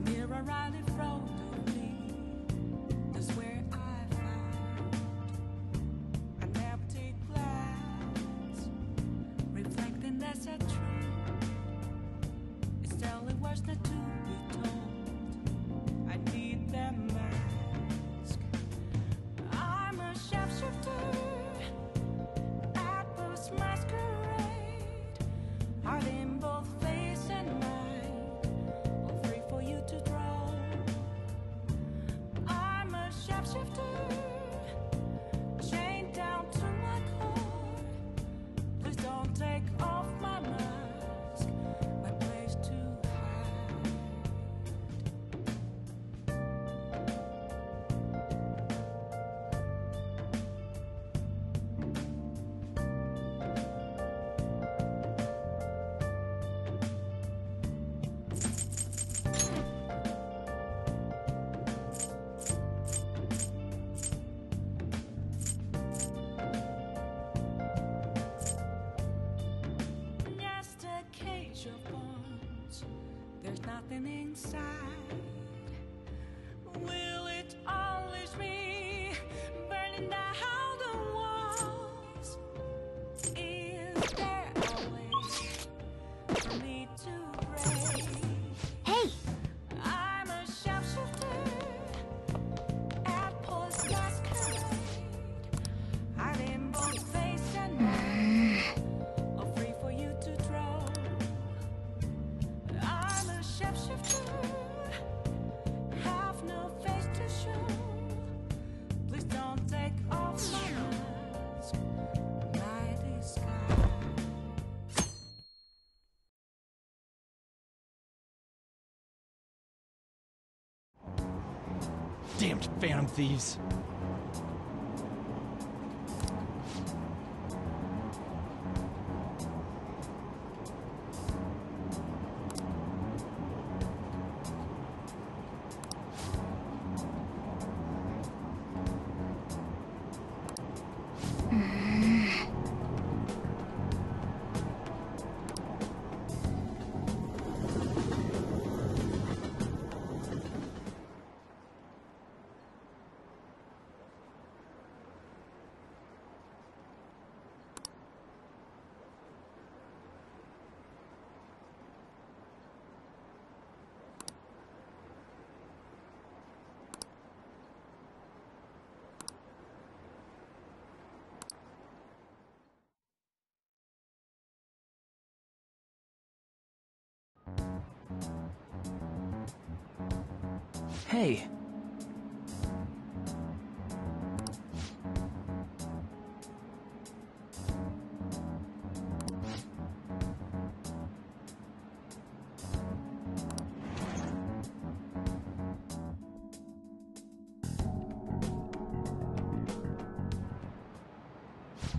mirror right in front of me. That's where I found an empty glass, reflecting that's a truth. It's telling words not to be told. I need that mask. I'm a shapeshifter at Post Masquerade, heart in both face and mind, all free for you to draw. I'm a shapeshifter, chained down to my core. Please don't take off my mask, my place to hide. Just a cage of bones, there's nothing inside. Will it unleash me, burning down the walls? Is there a way for me to break? Hey! I'm a shapeshifter at Post Masquerade, hiding both face and mind, all free for you to draw. I'm a shapeshifter, have no face to show. Please don't take off my mask, my disguise. Damned phantom thieves! Hey!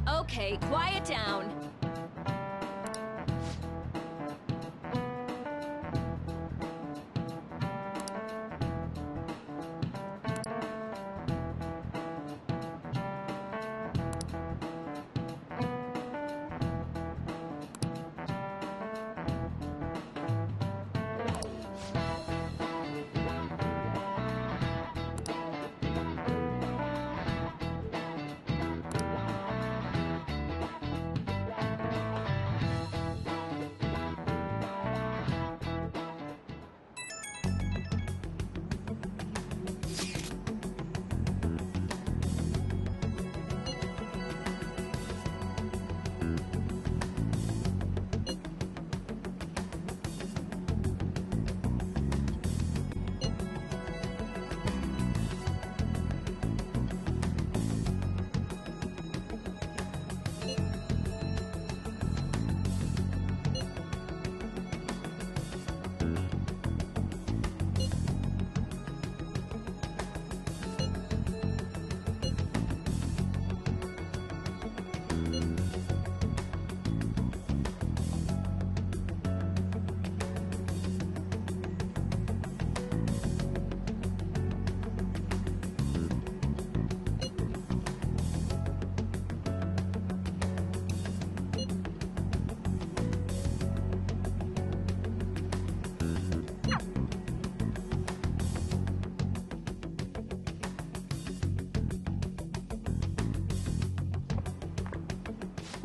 Okay, quiet down.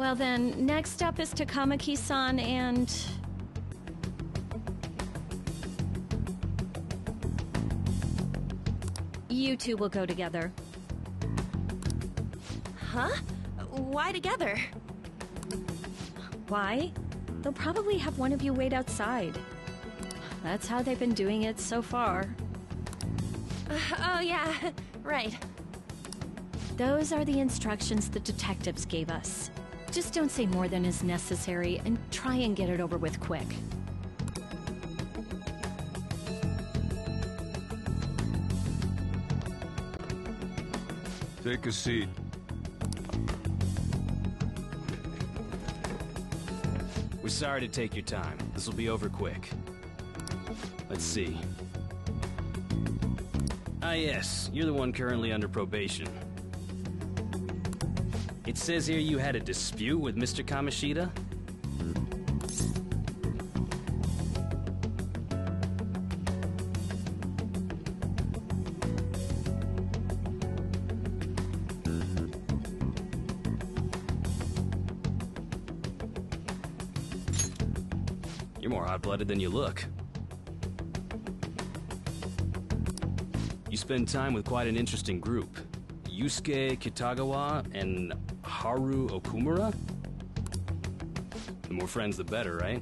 Well then, next up is Takamaki-san and... You two will go together. Huh? Why together? Why? They'll probably have one of you wait outside. That's how they've been doing it so far. Oh yeah, right. Those are the instructions the detectives gave us. Just don't say more than is necessary and try and get it over with quick. Take a seat. We're sorry to take your time. This will be over quick. Let's see. Ah yes, you're the one currently under probation. It says here you had a dispute with Mr. Kamoshida? You're more hot-blooded than you look. You spend time with quite an interesting group. Yusuke Kitagawa and Haru Okumura? The more friends, the better, right?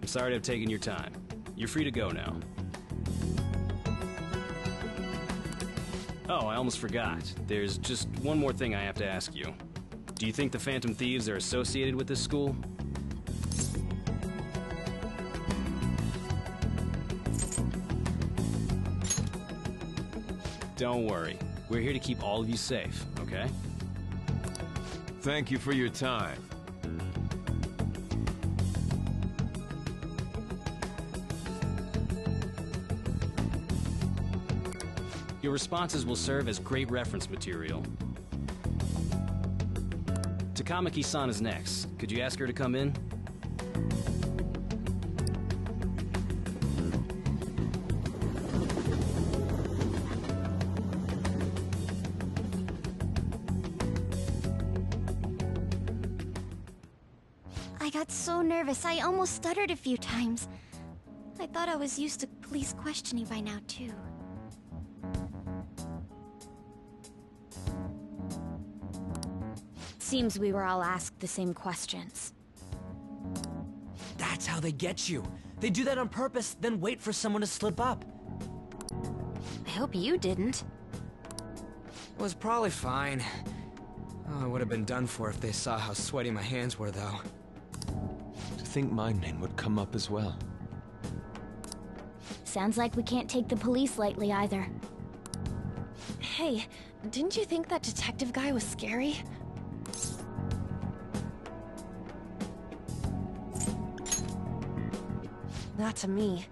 I'm sorry to have taken your time. You're free to go now. Oh, I almost forgot. There's just one more thing I have to ask you. Do you think the Phantom Thieves are associated with this school? Don't worry. We're here to keep all of you safe, okay? Thank you for your time. Your responses will serve as great reference material. Takamaki-san is next. Could you ask her to come in? I got so nervous, I almost stuttered a few times. I thought I was used to police questioning by now, too. Seems we were all asked the same questions. That's how they get you. They do that on purpose, then wait for someone to slip up. I hope you didn't. It was probably fine. Oh, I would have been done for if they saw how sweaty my hands were, though. To think my name would come up as well. Sounds like we can't take the police lightly either. Hey, didn't you think that detective guy was scary? Not to me.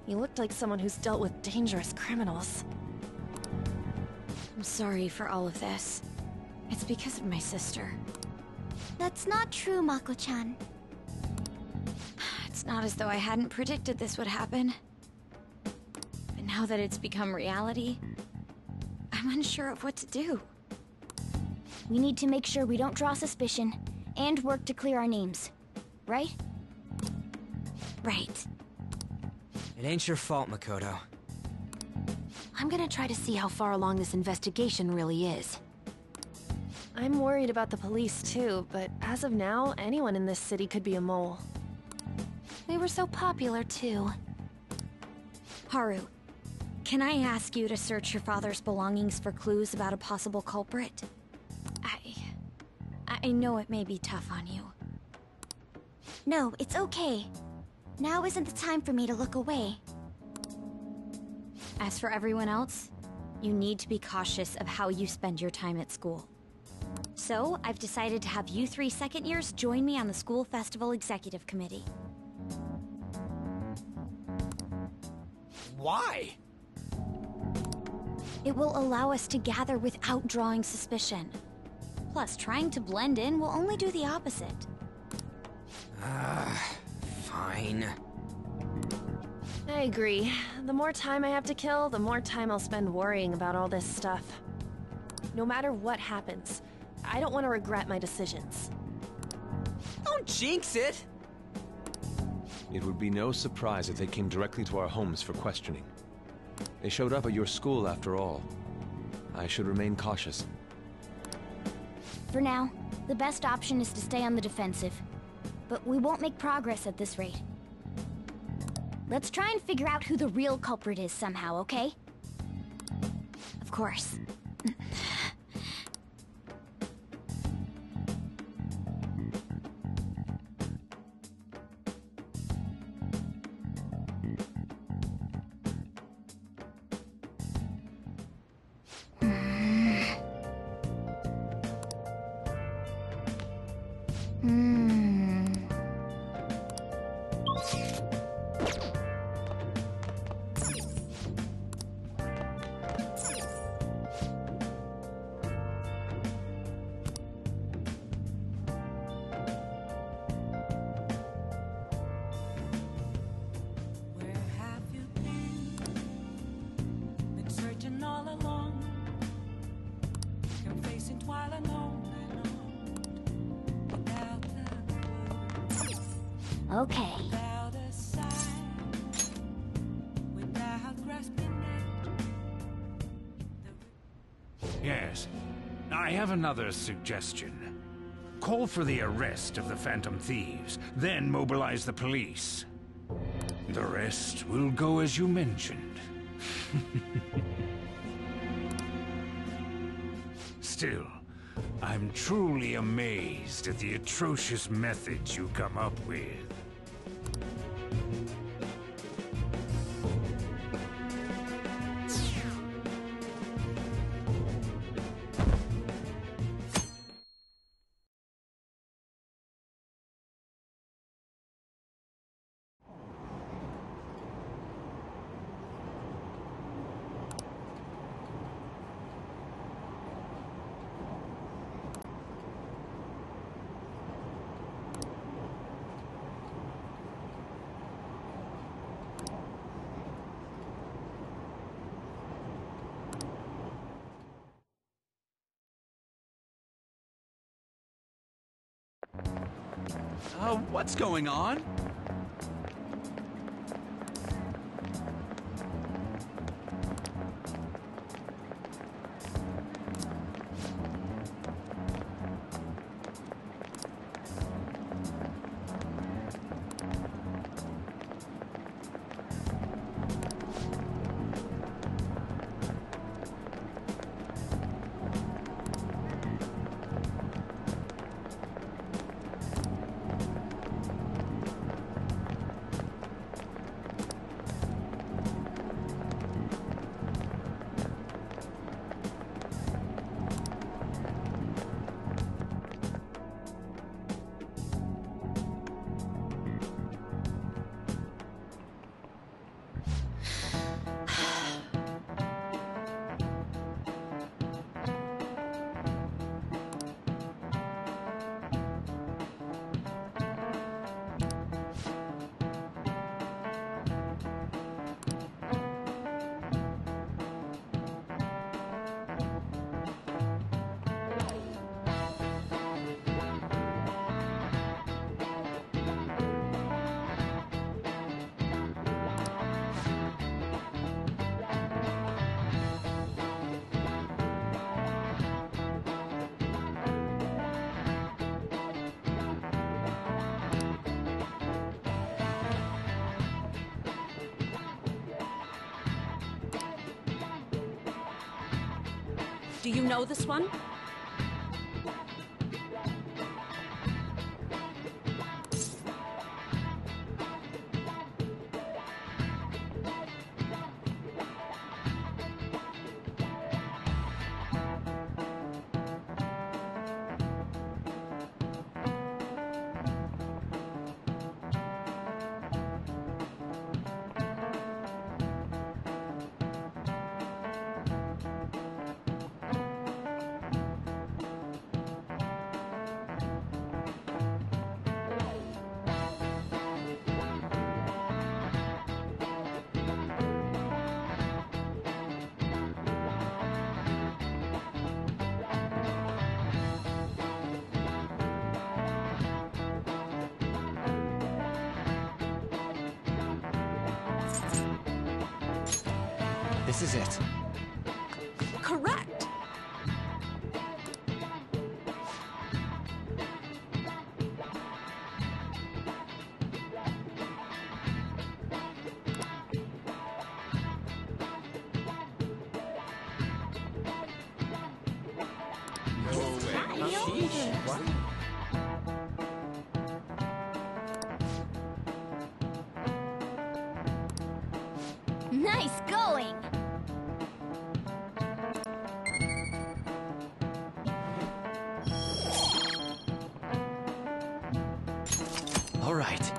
You looked like someone who's dealt with dangerous criminals. I'm sorry for all of this. It's because of my sister. That's not true, Mako-chan. It's not as though I hadn't predicted this would happen. But now that it's become reality, I'm unsure of what to do. We need to make sure we don't draw suspicion, and work to clear our names. Right? Right. It ain't your fault, Makoto. I'm gonna try to see how far along this investigation really is. I'm worried about the police too, but as of now, anyone in this city could be a mole. They were so popular too. Haru, can I ask you to search your father's belongings for clues about a possible culprit? I know it may be tough on you. No, it's okay. Now isn't the time for me to look away. As for everyone else, you need to be cautious of how you spend your time at school. So, I've decided to have you three second years join me on the school festival executive committee. Why? It will allow us to gather without drawing suspicion. Plus, trying to blend in will only do the opposite. Fine. I agree. The more time I have to kill, the more time I'll spend worrying about all this stuff. no matter what happens. I don't want to regret my decisions. Don't jinx it! It would be no surprise if they came directly to our homes for questioning. They showed up at your school after all. I should remain cautious. For now, the best option is to stay on the defensive. But we won't make progress at this rate. Let's try and figure out who the real culprit is somehow, okay? Of course. Where have you been? Been searching all along, complacent while alone and on, without a clue, Okay. without a sign, without grasping it. Yes. I have another suggestion. Call for the arrest of the Phantom Thieves, then mobilize the police. The rest will go as you mentioned. Still, I'm truly amazed at the atrocious methods you come up with. What's going on? Do you know this one? This is it. Correct! Nice going! All right.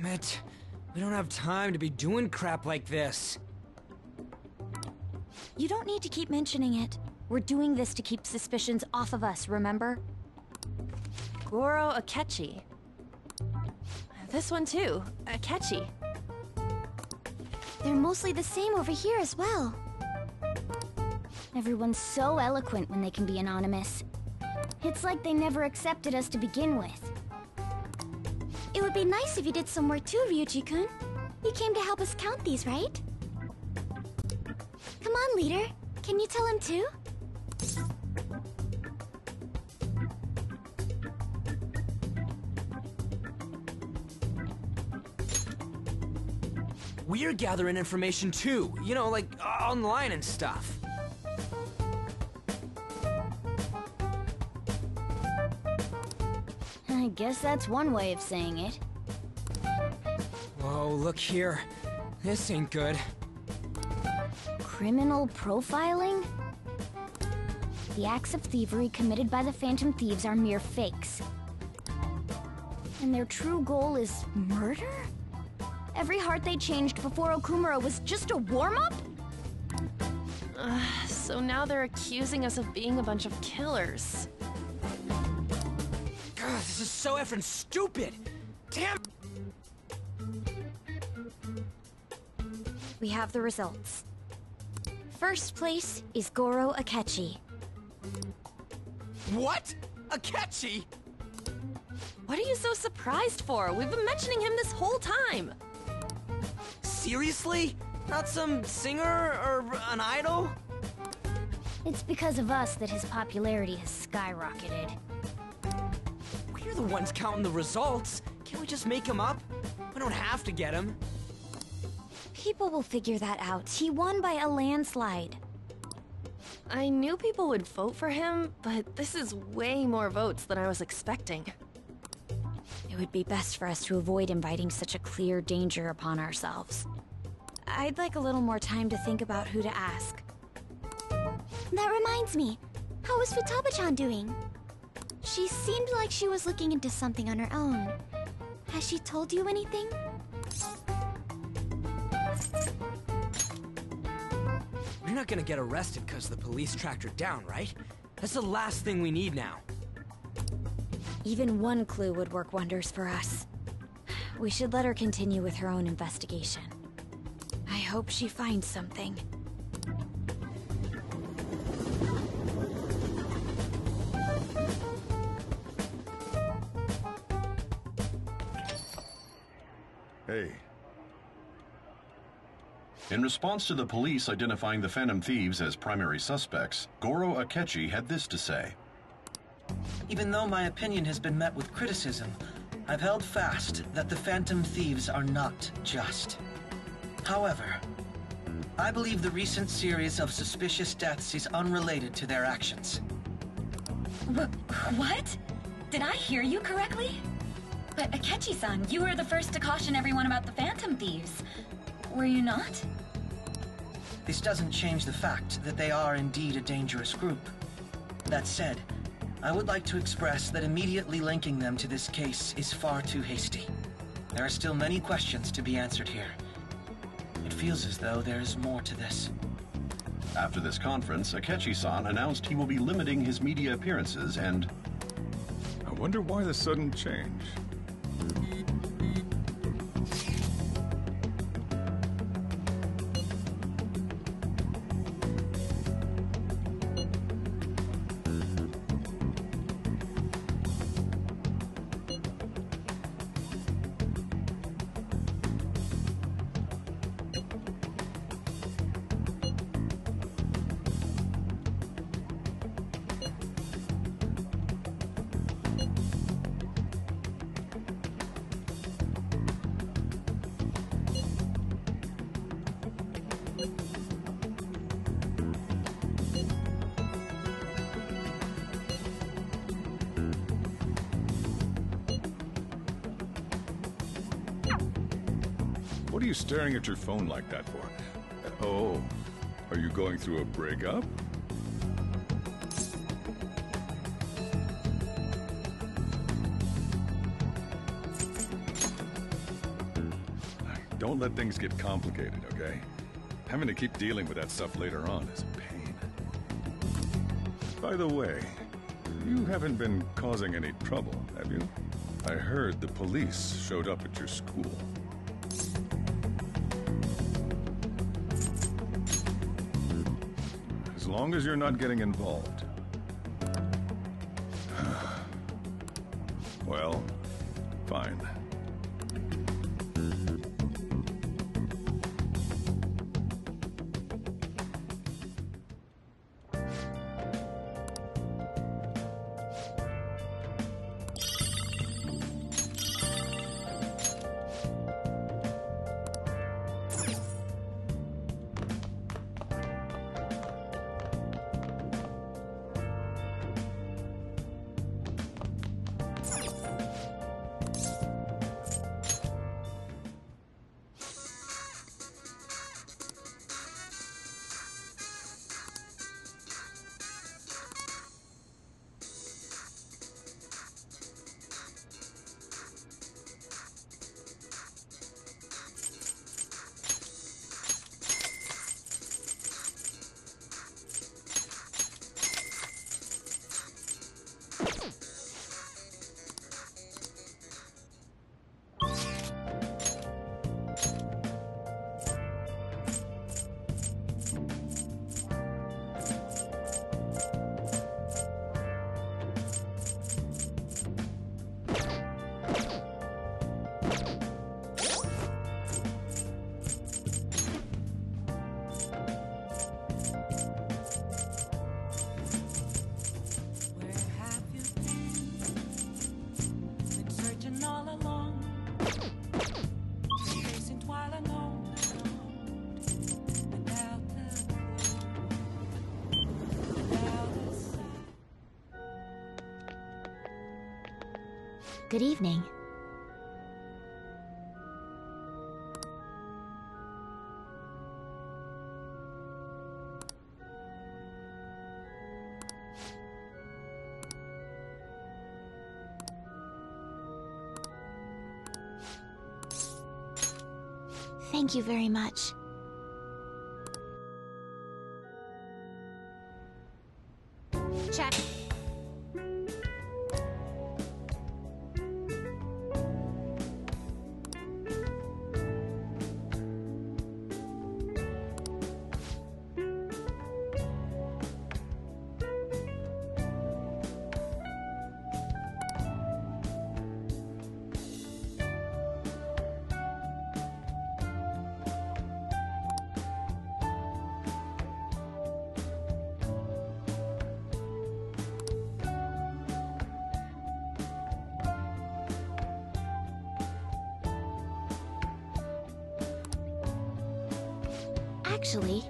Damn it. We don't have time to be doing crap like this. You don't need to keep mentioning it. We're doing this to keep suspicions off of us, remember? Goro Akechi. This one too, Akechi. They're mostly the same over here as well. Everyone's so eloquent when they can be anonymous. It's like they never accepted us to begin with. It would be nice if you did some work too, Ryuji-kun. You came to help us count these, right? Come on, leader. Can you tell him too? We're gathering information too, you know, like online and stuff. I guess that's one way of saying it. Whoa, look here. This ain't good. Criminal profiling? The acts of thievery committed by the Phantom Thieves are mere fakes. And their true goal is murder? Every heart they changed before Okumura was just a warm-up? So now they're accusing us of being a bunch of killers. God, this is so effing stupid! Damn! We have the results. First place is Goro Akechi. What? Akechi? What are you so surprised for? We've been mentioning him this whole time. Seriously? Not some singer or an idol? It's because of us that his popularity has skyrocketed. We're the ones counting the results. Can't we just make him up? We don't have to get him. People will figure that out. He won by a landslide. I knew people would vote for him, but this is way more votes than I was expecting. It would be best for us to avoid inviting such a clear danger upon ourselves. I'd like a little more time to think about who to ask. That reminds me. How is Futaba-chan doing? She seemed like she was looking into something on her own. Has she told you anything? You're not gonna get arrested because the police tracked her down, right? That's the last thing we need now. Even one clue would work wonders for us. We should let her continue with her own investigation. I hope she finds something. Hey. In response to the police identifying the Phantom Thieves as primary suspects, Goro Akechi had this to say. Even though my opinion has been met with criticism, I've held fast that the Phantom Thieves are not just. However, I believe the recent series of suspicious deaths is unrelated to their actions. What? Did I hear you correctly? But Akechi-san, you were the first to caution everyone about the Phantom Thieves. Were you not? This doesn't change the fact that they are indeed a dangerous group. That said, I would like to express that immediately linking them to this case is far too hasty. There are still many questions to be answered here. It feels as though there is more to this. After this conference, Akechi-san announced he will be limiting his media appearances and... I wonder why the sudden change. What are you staring at your phone like that for? Oh, are you going through a breakup? Don't let things get complicated, okay? Having to keep dealing with that stuff later on is a pain. By the way, you haven't been causing any trouble, have you? I heard the police showed up at your school. As long as you're not getting involved. Well, fine. Good evening. Thank you very much. Check. Actually...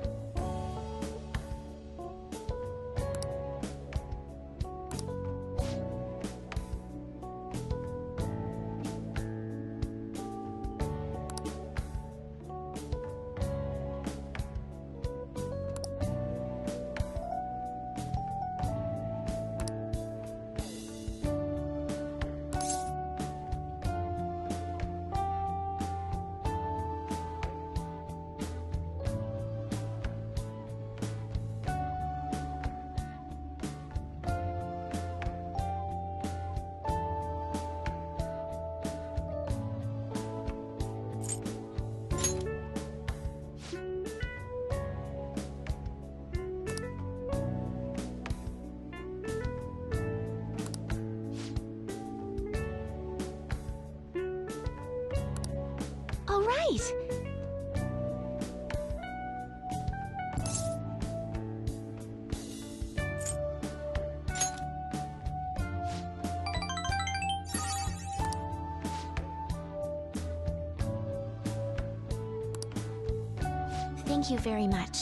All right. Thank you very much.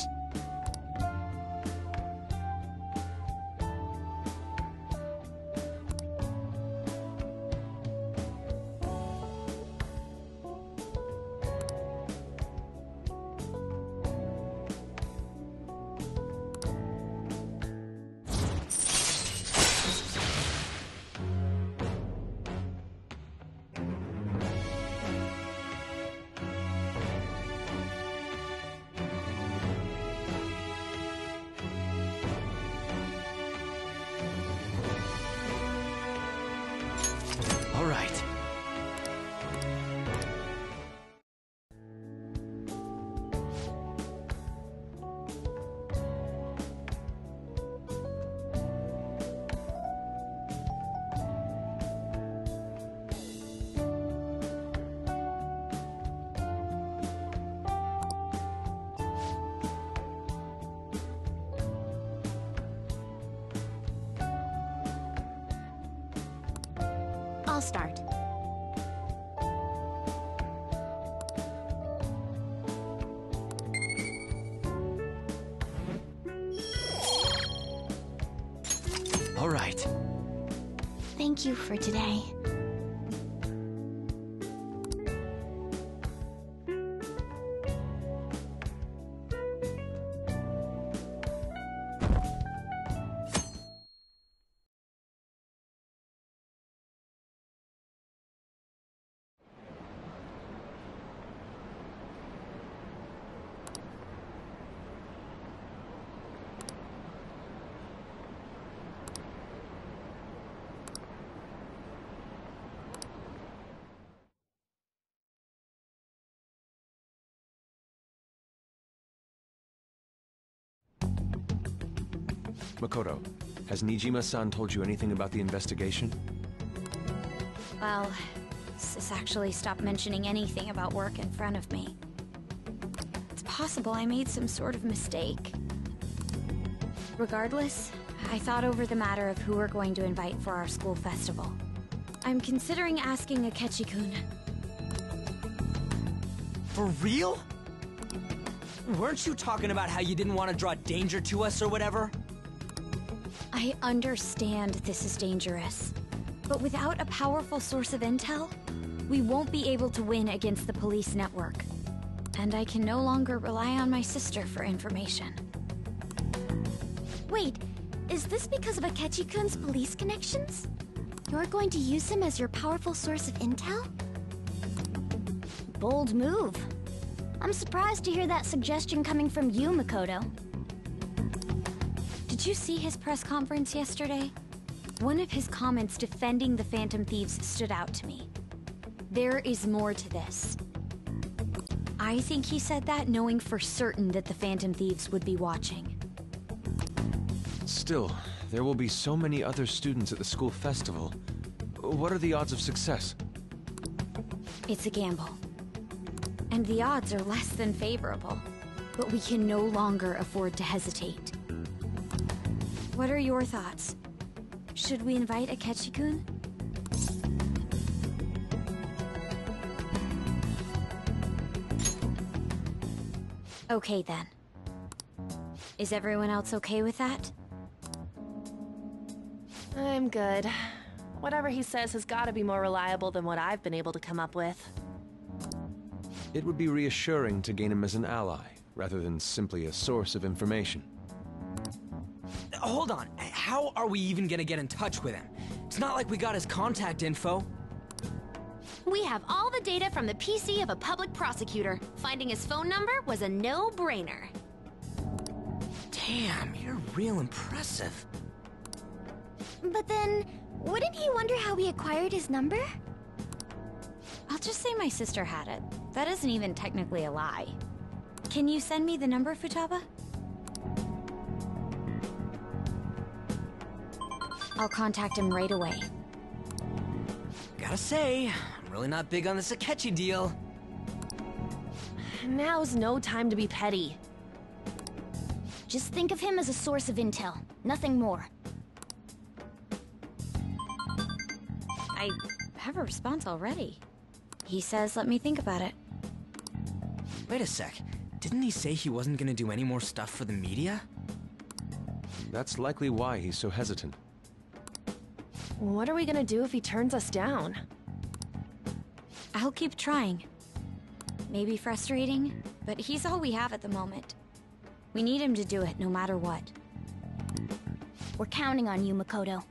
All right. I'll start. All right. Thank you for today. Makoto, has Nijima-san told you anything about the investigation? Well, Sis actually stopped mentioning anything about work in front of me. It's possible I made some sort of mistake. Regardless, I thought over the matter of who we're going to invite for our school festival. I'm considering asking Akechi-kun. For real? Weren't you talking about how you didn't want to draw danger to us or whatever? I understand this is dangerous, but without a powerful source of intel, we won't be able to win against the police network. And I can no longer rely on my sister for information. Wait, is this because of Akechi-kun's police connections? You're going to use him as your powerful source of intel? Bold move. I'm surprised to hear that suggestion coming from you, Makoto. Did you see his press conference yesterday? One of his comments defending the Phantom Thieves stood out to me. There is more to this. I think he said that knowing for certain that the Phantom Thieves would be watching. Still, there will be so many other students at the school festival. What are the odds of success? It's a gamble. And the odds are less than favorable. But we can no longer afford to hesitate. What are your thoughts? Should we invite Akechi-kun? Okay then. Is everyone else okay with that? I'm good. Whatever he says has got to be more reliable than what I've been able to come up with. It would be reassuring to gain him as an ally, rather than simply a source of information. Hold on, how are we even gonna get in touch with him? It's not like we got his contact info. We have all the data from the PC of a public prosecutor. Finding his phone number was a no-brainer. Damn, you're real impressive. But then, wouldn't he wonder how we acquired his number? I'll just say my sister had it. That isn't even technically a lie. Can you send me the number, Futaba? I'll contact him right away. Gotta say, I'm really not big on this Akechi deal. Now's no time to be petty. Just think of him as a source of intel, nothing more. I have a response already. He says let me think about it. Wait a sec. Didn't he say he wasn't gonna do any more stuff for the media? That's likely why he's so hesitant. What are we gonna do if he turns us down? I'll keep trying. Maybe frustrating, but he's all we have at the moment. We need him to do it no matter what. We're counting on you, Makoto.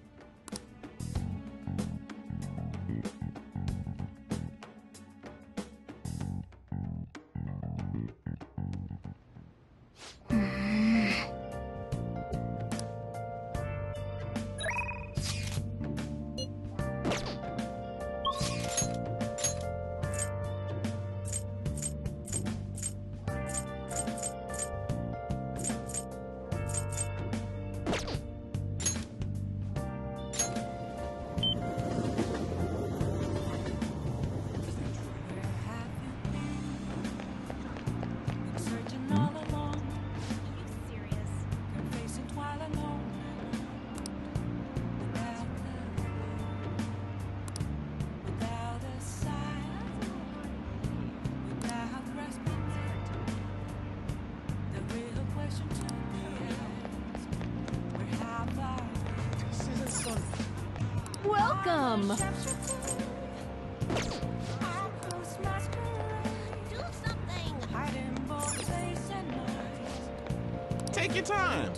Welcome! Take your time.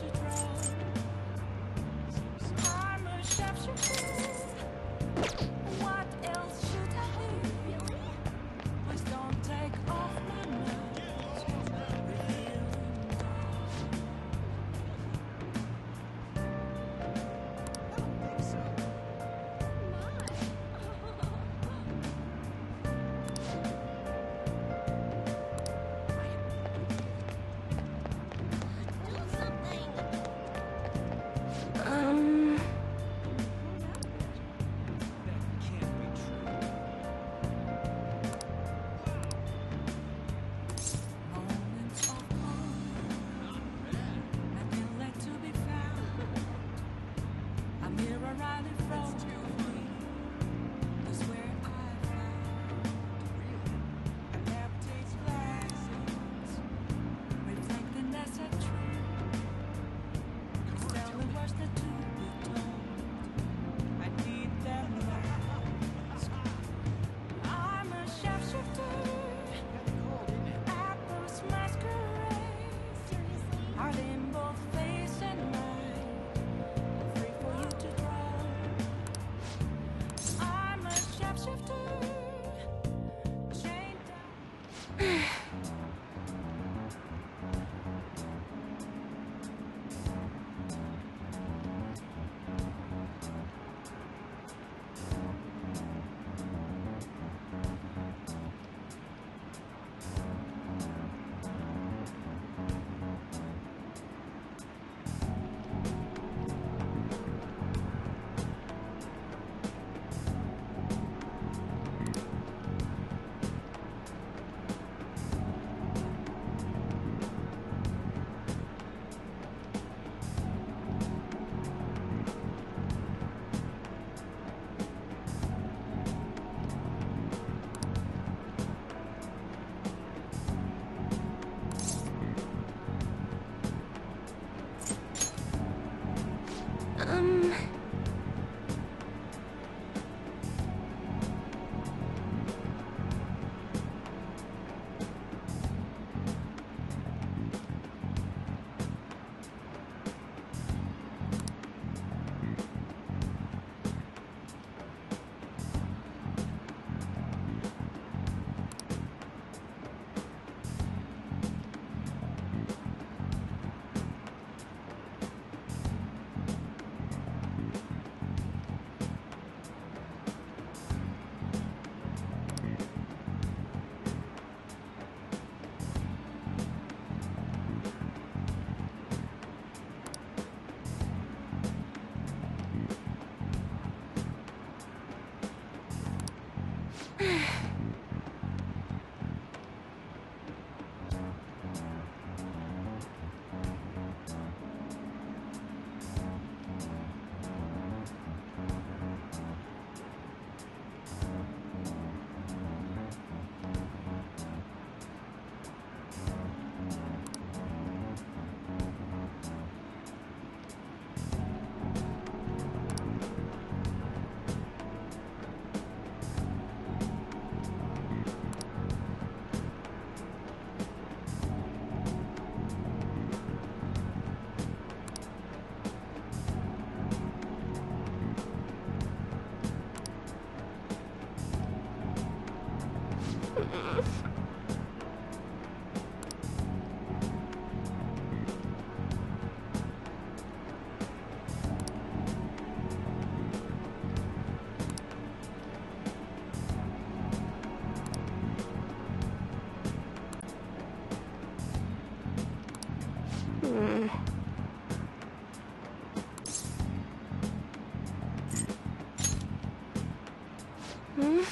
Hmm?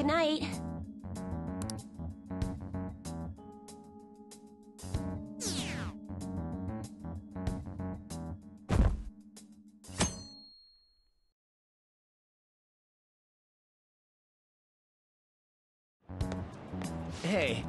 Good night. Hey.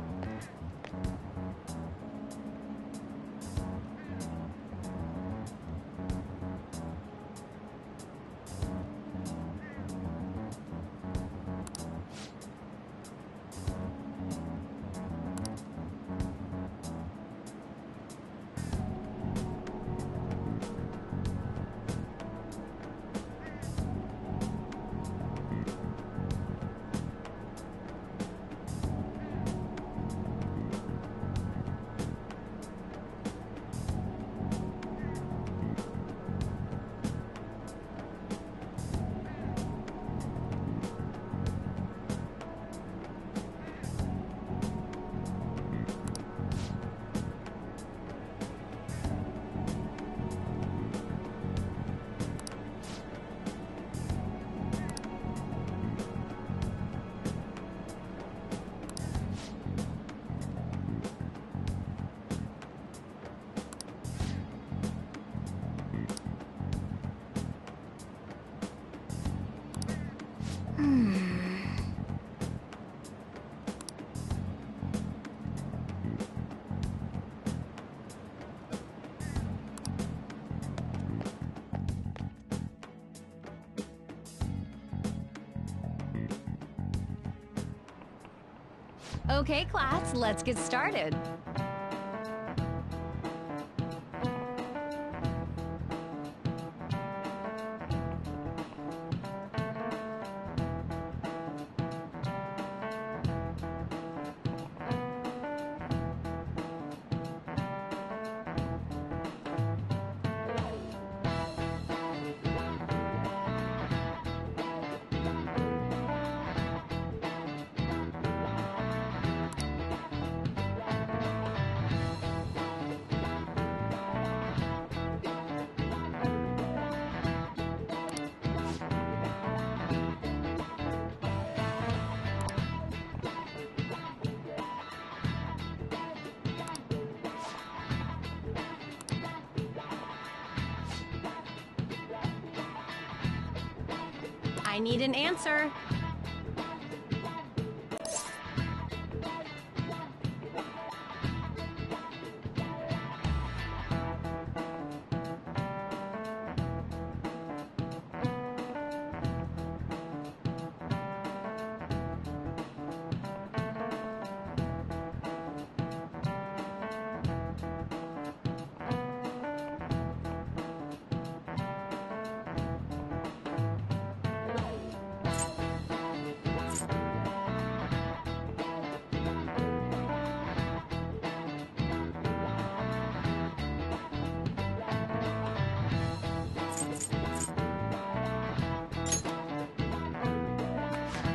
Okay, class, let's get started. I need an answer.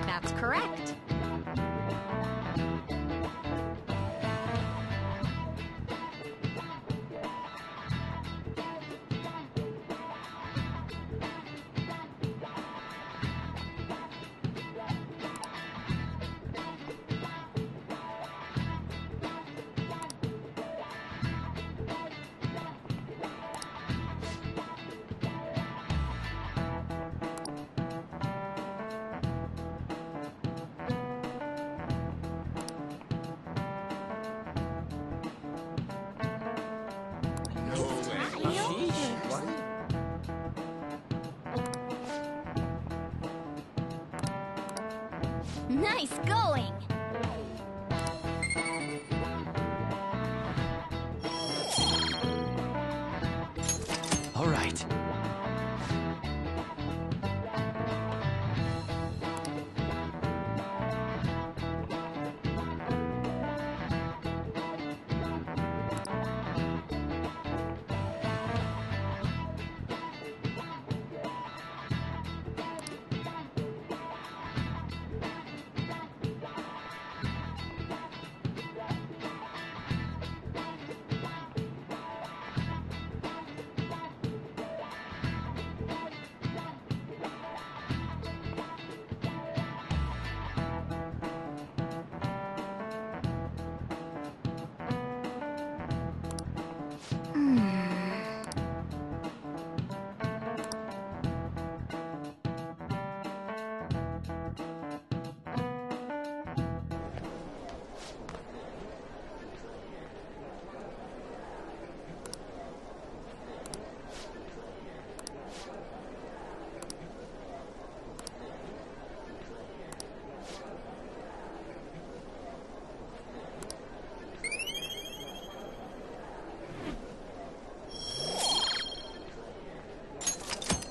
That's correct. Nice going!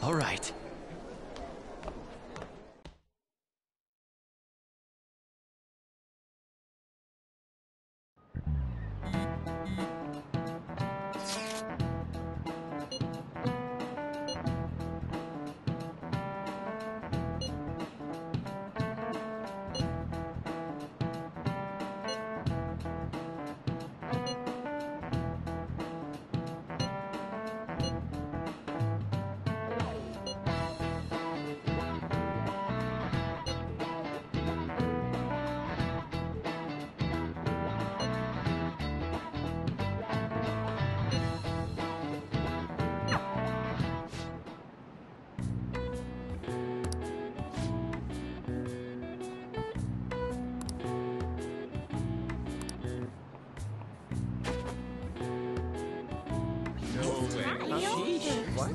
All right. What?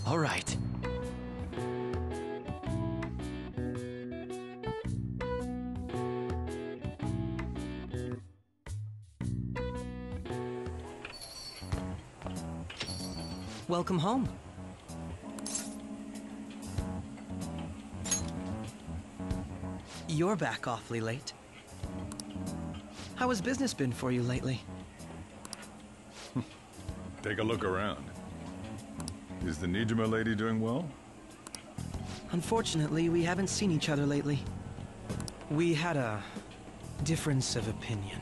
All right. Welcome home. You're back awfully late. How has business been for you lately? Take a look around. Is the Nijima lady doing well? Unfortunately, we haven't seen each other lately. We had a difference of opinion.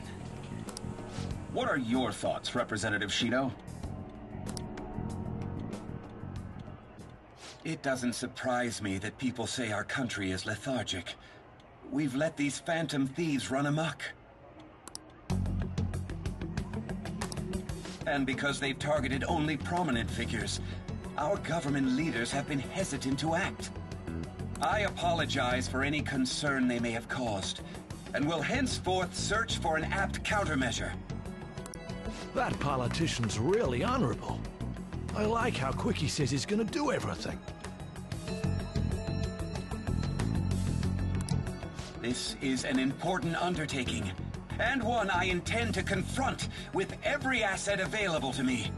What are your thoughts, Representative Shido? It doesn't surprise me that people say our country is lethargic. We've let these phantom thieves run amok. And because they've targeted only prominent figures, our government leaders have been hesitant to act. I apologize for any concern they may have caused, and will henceforth search for an apt countermeasure. That politician's really honorable. I like how quick he says he's gonna do everything. This is an important undertaking, and one I intend to confront with every asset available to me.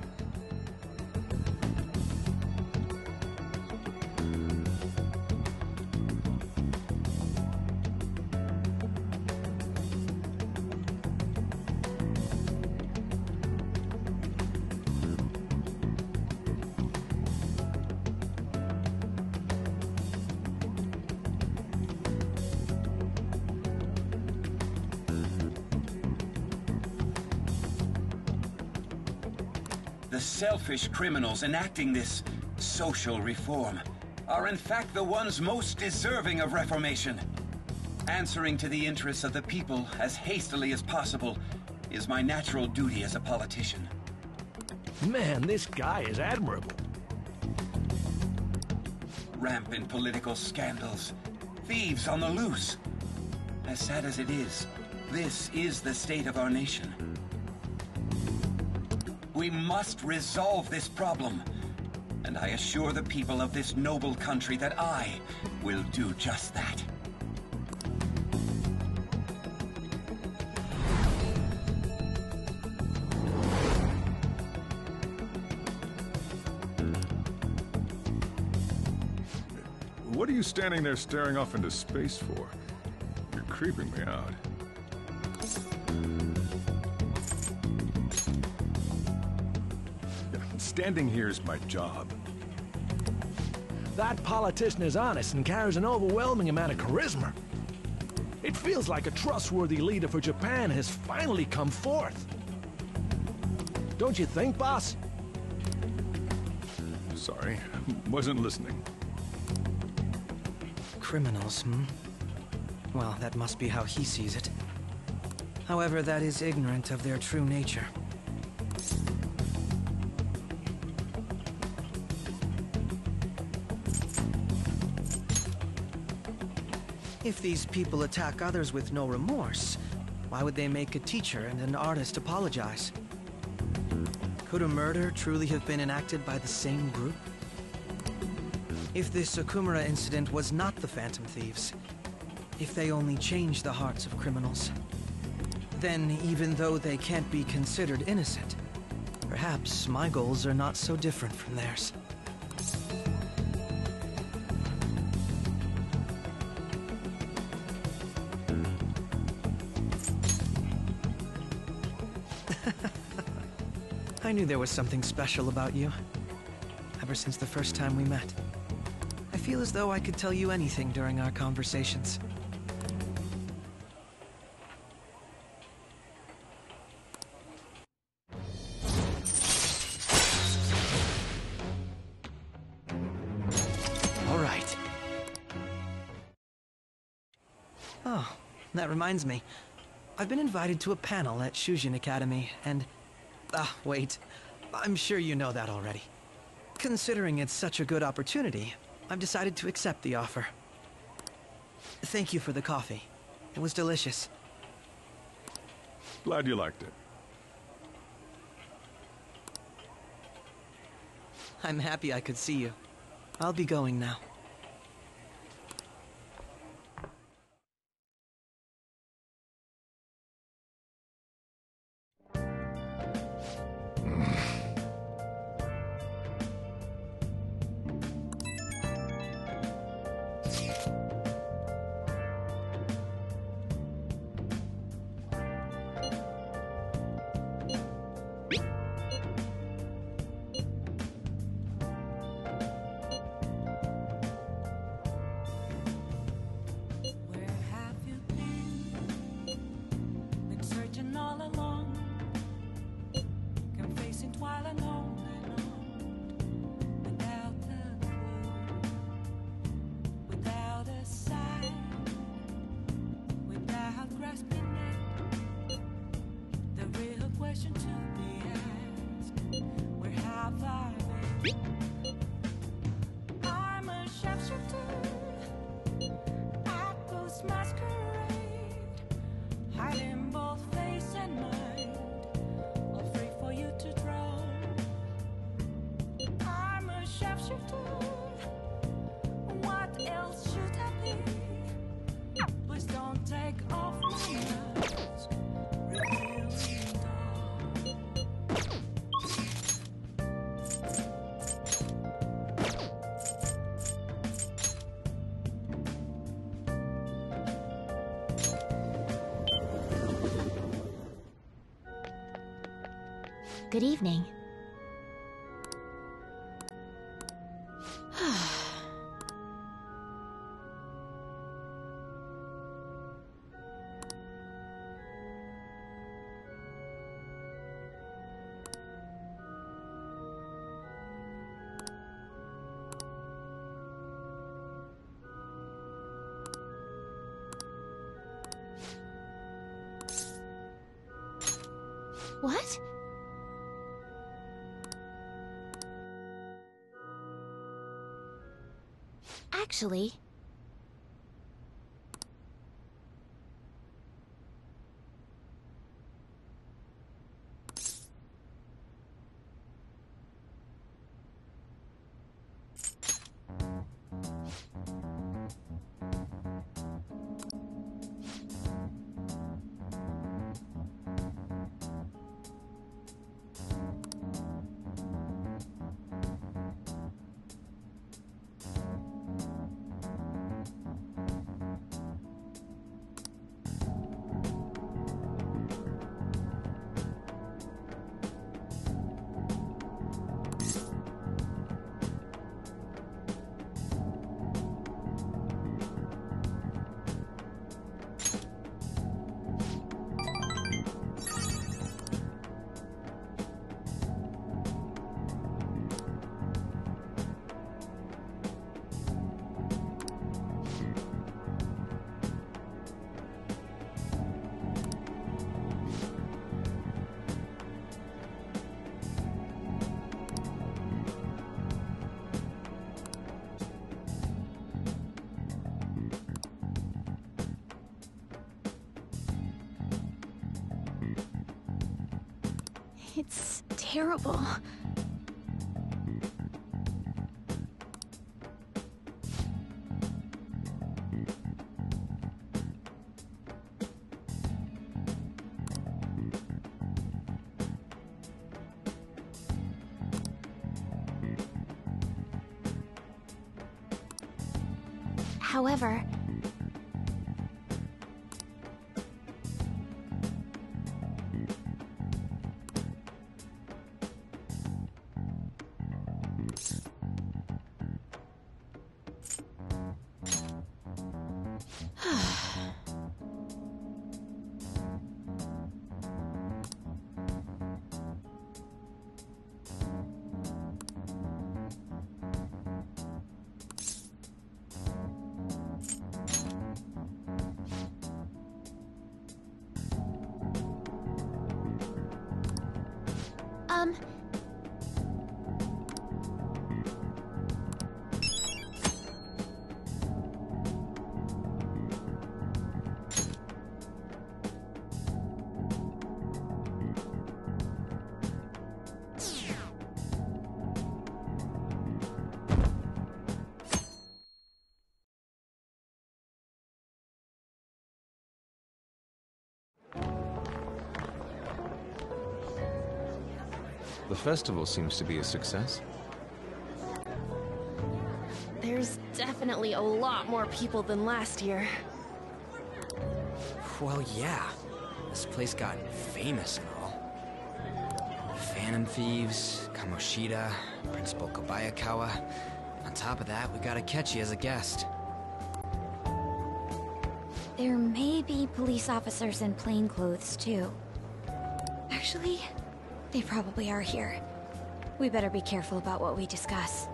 The selfish criminals enacting this social reform are in fact the ones most deserving of reformation. Answering to the interests of the people as hastily as possible is my natural duty as a politician. Man, this guy is admirable. Rampant political scandals, thieves on the loose. As sad as it is, this is the state of our nation. We must resolve this problem, and I assure the people of this noble country that I will do just that. What are you standing there staring off into space for? You're creeping me out. Standing here is my job. That politician is honest and carries an overwhelming amount of charisma. It feels like a trustworthy leader for Japan has finally come forth. Don't you think, boss? Sorry, wasn't listening. Criminals, hmm? Well, that must be how he sees it. However, that is ignorant of their true nature. If these people attack others with no remorse, why would they make a teacher and an artist apologize? Could a murder truly have been enacted by the same group? If this Okumura incident was not the Phantom Thieves, if they only changed the hearts of criminals, then even though they can't be considered innocent, perhaps my goals are not so different from theirs. I knew there was something special about you, ever since the first time we met. I feel as though I could tell you anything during our conversations. All right. Oh, that reminds me. I've been invited to a panel at Shujin Academy, and... wait. I'm sure you know that already. Considering it's such a good opportunity, I've decided to accept the offer. Thank you for the coffee. It was delicious. Glad you liked it. I'm happy I could see you. I'll be going now. Good evening. What? Actually... It's terrible. However, The festival seems to be a success. There's definitely a lot more people than last year. Well, yeah. This place got famous and all. Phantom Thieves, Kamoshida, Principal Kobayakawa. On top of that, we got Akechi as a guest. there may be police officers in plainclothes, too. Actually, they probably are here. We better be careful about what we discuss.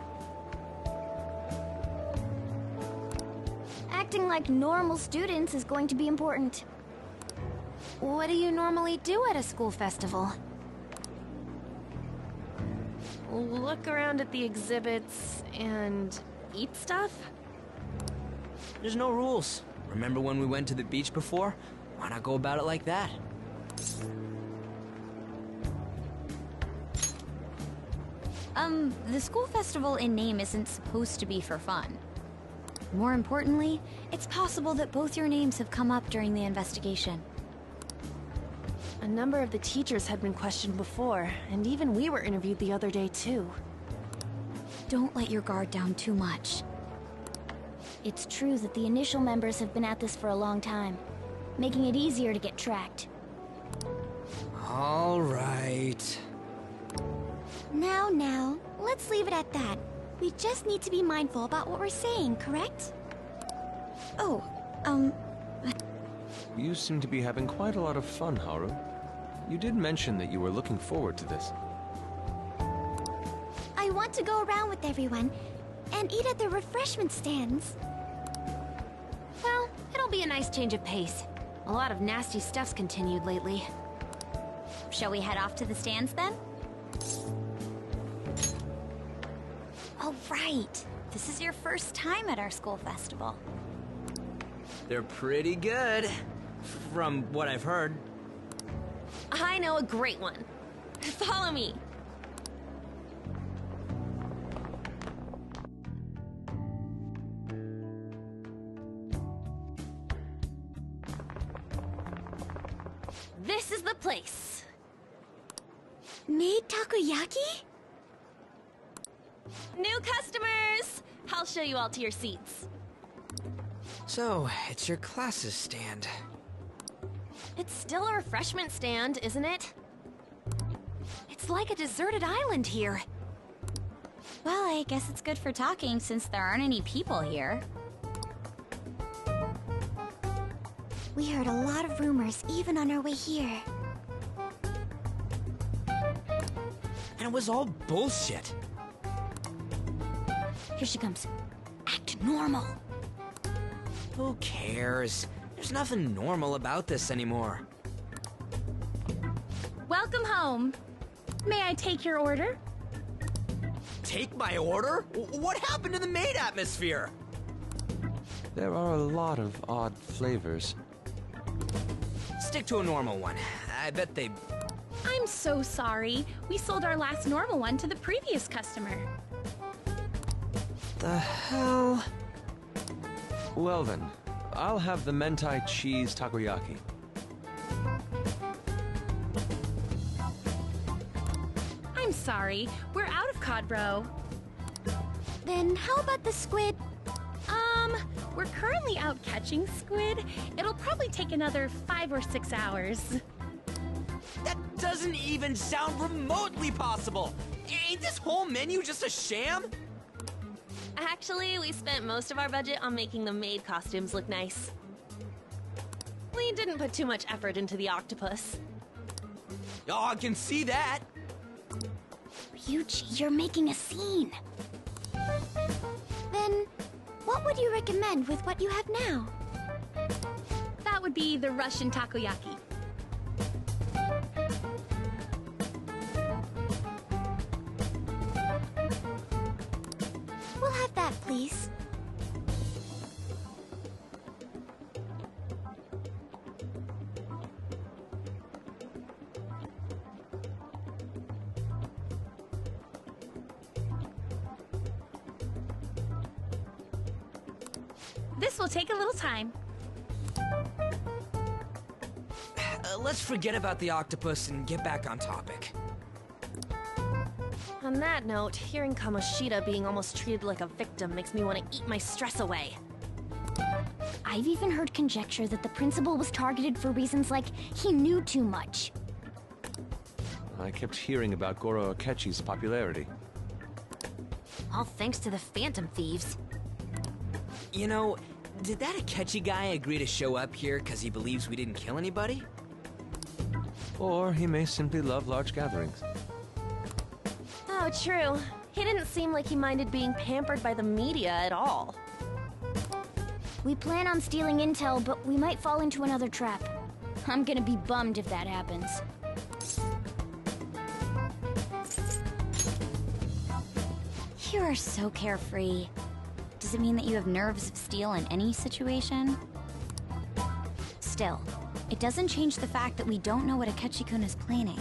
Acting like normal students is going to be important. What do you normally do at a school festival? Look around at the exhibits and eat stuff? There's no rules. Remember when we went to the beach before? Why not go about it like that? The school festival in name isn't supposed to be for fun. More importantly, it's possible that both your names have come up during the investigation. A number of the teachers had been questioned before, and even we were interviewed the other day too. Don't let your guard down too much. It's true that the initial members have been at this for a long time, making it easier to get tracked. All right. Now, let's leave it at that. We just need to be mindful about what we're saying, correct? Oh, You seem to be having quite a lot of fun, Haru. You did mention that you were looking forward to this. I want to go around with everyone and eat at the refreshment stands. Well, it'll be a nice change of pace. A lot of nasty stuff's continued lately. Shall we head off to the stands then? Oh, right. This is your first time at our school festival. They're pretty good, from what I've heard. I know a great one. Follow me. This is the place. Made takoyaki? New customers! I'll show you all to your seats. So, it's your class's stand. It's still a refreshment stand, isn't it? It's like a deserted island here. Well, I guess it's good for talking since there aren't any people here. We heard a lot of rumors even on our way here. And it was all bullshit. Here she comes. Act normal. Who cares? There's nothing normal about this anymore. Welcome home. May I take your order? Take my order? What happened to the maid atmosphere? There are a lot of odd flavors. Stick to a normal one. I bet they... I'm so sorry. We sold our last normal one to the previous customer. The hell? Well then, I'll have the mentai cheese takoyaki. I'm sorry. We're out of cod roe. Then how about the squid? We're currently out catching squid. It'll probably take another 5 or 6 hours. That doesn't even sound remotely possible! Ain't this whole menu just a sham? Actually, we spent most of our budget on making the maid costumes look nice. We didn't put too much effort into the octopus. Oh, I can see that! Ryuji, you're making a scene. Then, what would you recommend with what you have now? That would be the Russian takoyaki. We'll have that, please. This will take a little time. Let's forget about the octopus and get back on topic. On that note, hearing Kamoshida being almost treated like a victim makes me want to eat my stress away. I've even heard conjecture that the principal was targeted for reasons like he knew too much. I kept hearing about Goro Akechi's popularity. All thanks to the Phantom Thieves. You know, did that Akechi guy agree to show up here because he believes we didn't kill anybody? Or he may simply love large gatherings. Oh, true. He didn't seem like he minded being pampered by the media at all. We plan on stealing intel, but we might fall into another trap. I'm gonna be bummed if that happens. You are so carefree. Does it mean that you have nerves of steel in any situation? Still, it doesn't change the fact that we don't know what Akechi-kun is planning.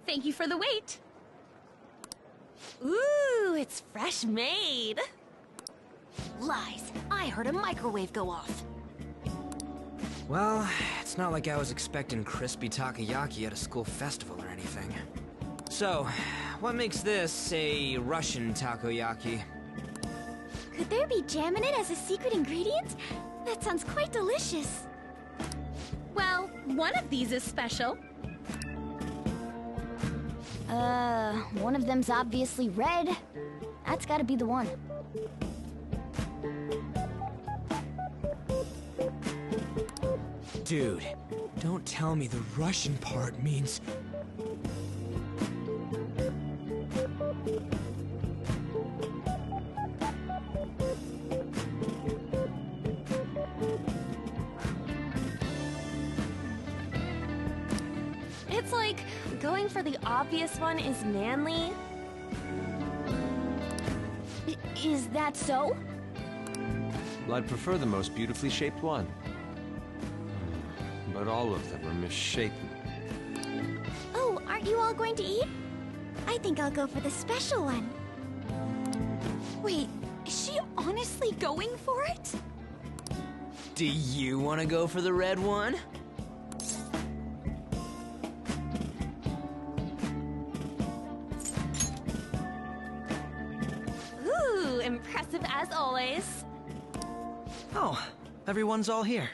Thank you for the wait. Ooh, it's fresh made. Lies. I heard a microwave go off. Well, it's not like I was expecting crispy takoyaki at a school festival or anything. So, what makes this a Russian takoyaki? Could there be jam in it as a secret ingredient? That sounds quite delicious. Well, one of these is special. One of them's obviously red. That's gotta be the one. Dude, don't tell me the Russian part means... It's like going for the obvious one is manly. Is that so? Well, I'd prefer the most beautifully shaped one. But all of them are misshapen. Oh, aren't you all going to eat? I think I'll go for the special one. Wait, is she honestly going for it? Do you want to go for the red one? Ooh, impressive as always. Oh, everyone's all here.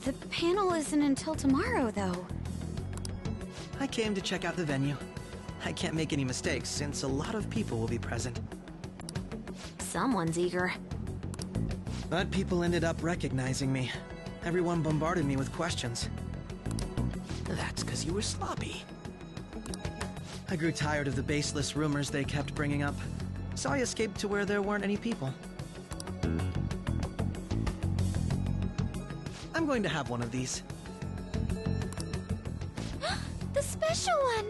The panel isn't until tomorrow, though. I came to check out the venue. I can't make any mistakes since a lot of people will be present. Someone's eager. But people ended up recognizing me. Everyone bombarded me with questions. That's because you were sloppy. I grew tired of the baseless rumors they kept bringing up, so I escaped to where there weren't any people. I'm going to have one of these. The special one!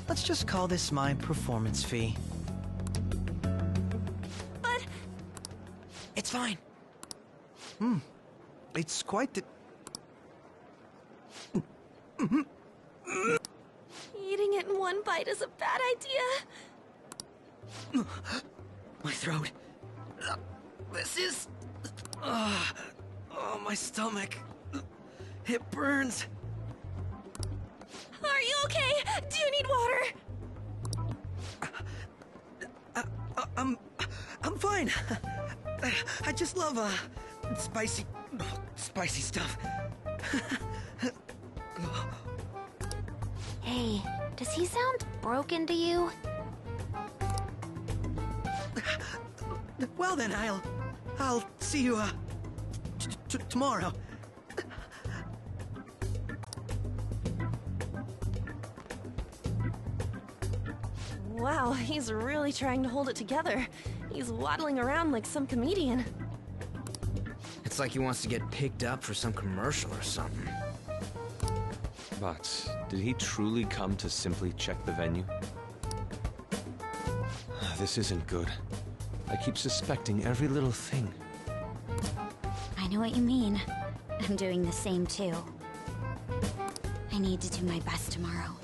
Let's just call this my performance fee. But... It's fine. It's quite the... Eating it in one bite is a bad idea. My throat. This is... oh, my stomach. It burns. Are you okay? Do you need water? I'm fine. I just love, spicy stuff. Hey, does he sound broken to you? Well then, I'll see you, tomorrow. Wow, he's really trying to hold it together. He's waddling around like some comedian. It's like he wants to get picked up for some commercial or something. But did he truly come to simply check the venue? This isn't good. I keep suspecting every little thing. I know what you mean. I'm doing the same too. I need to do my best tomorrow.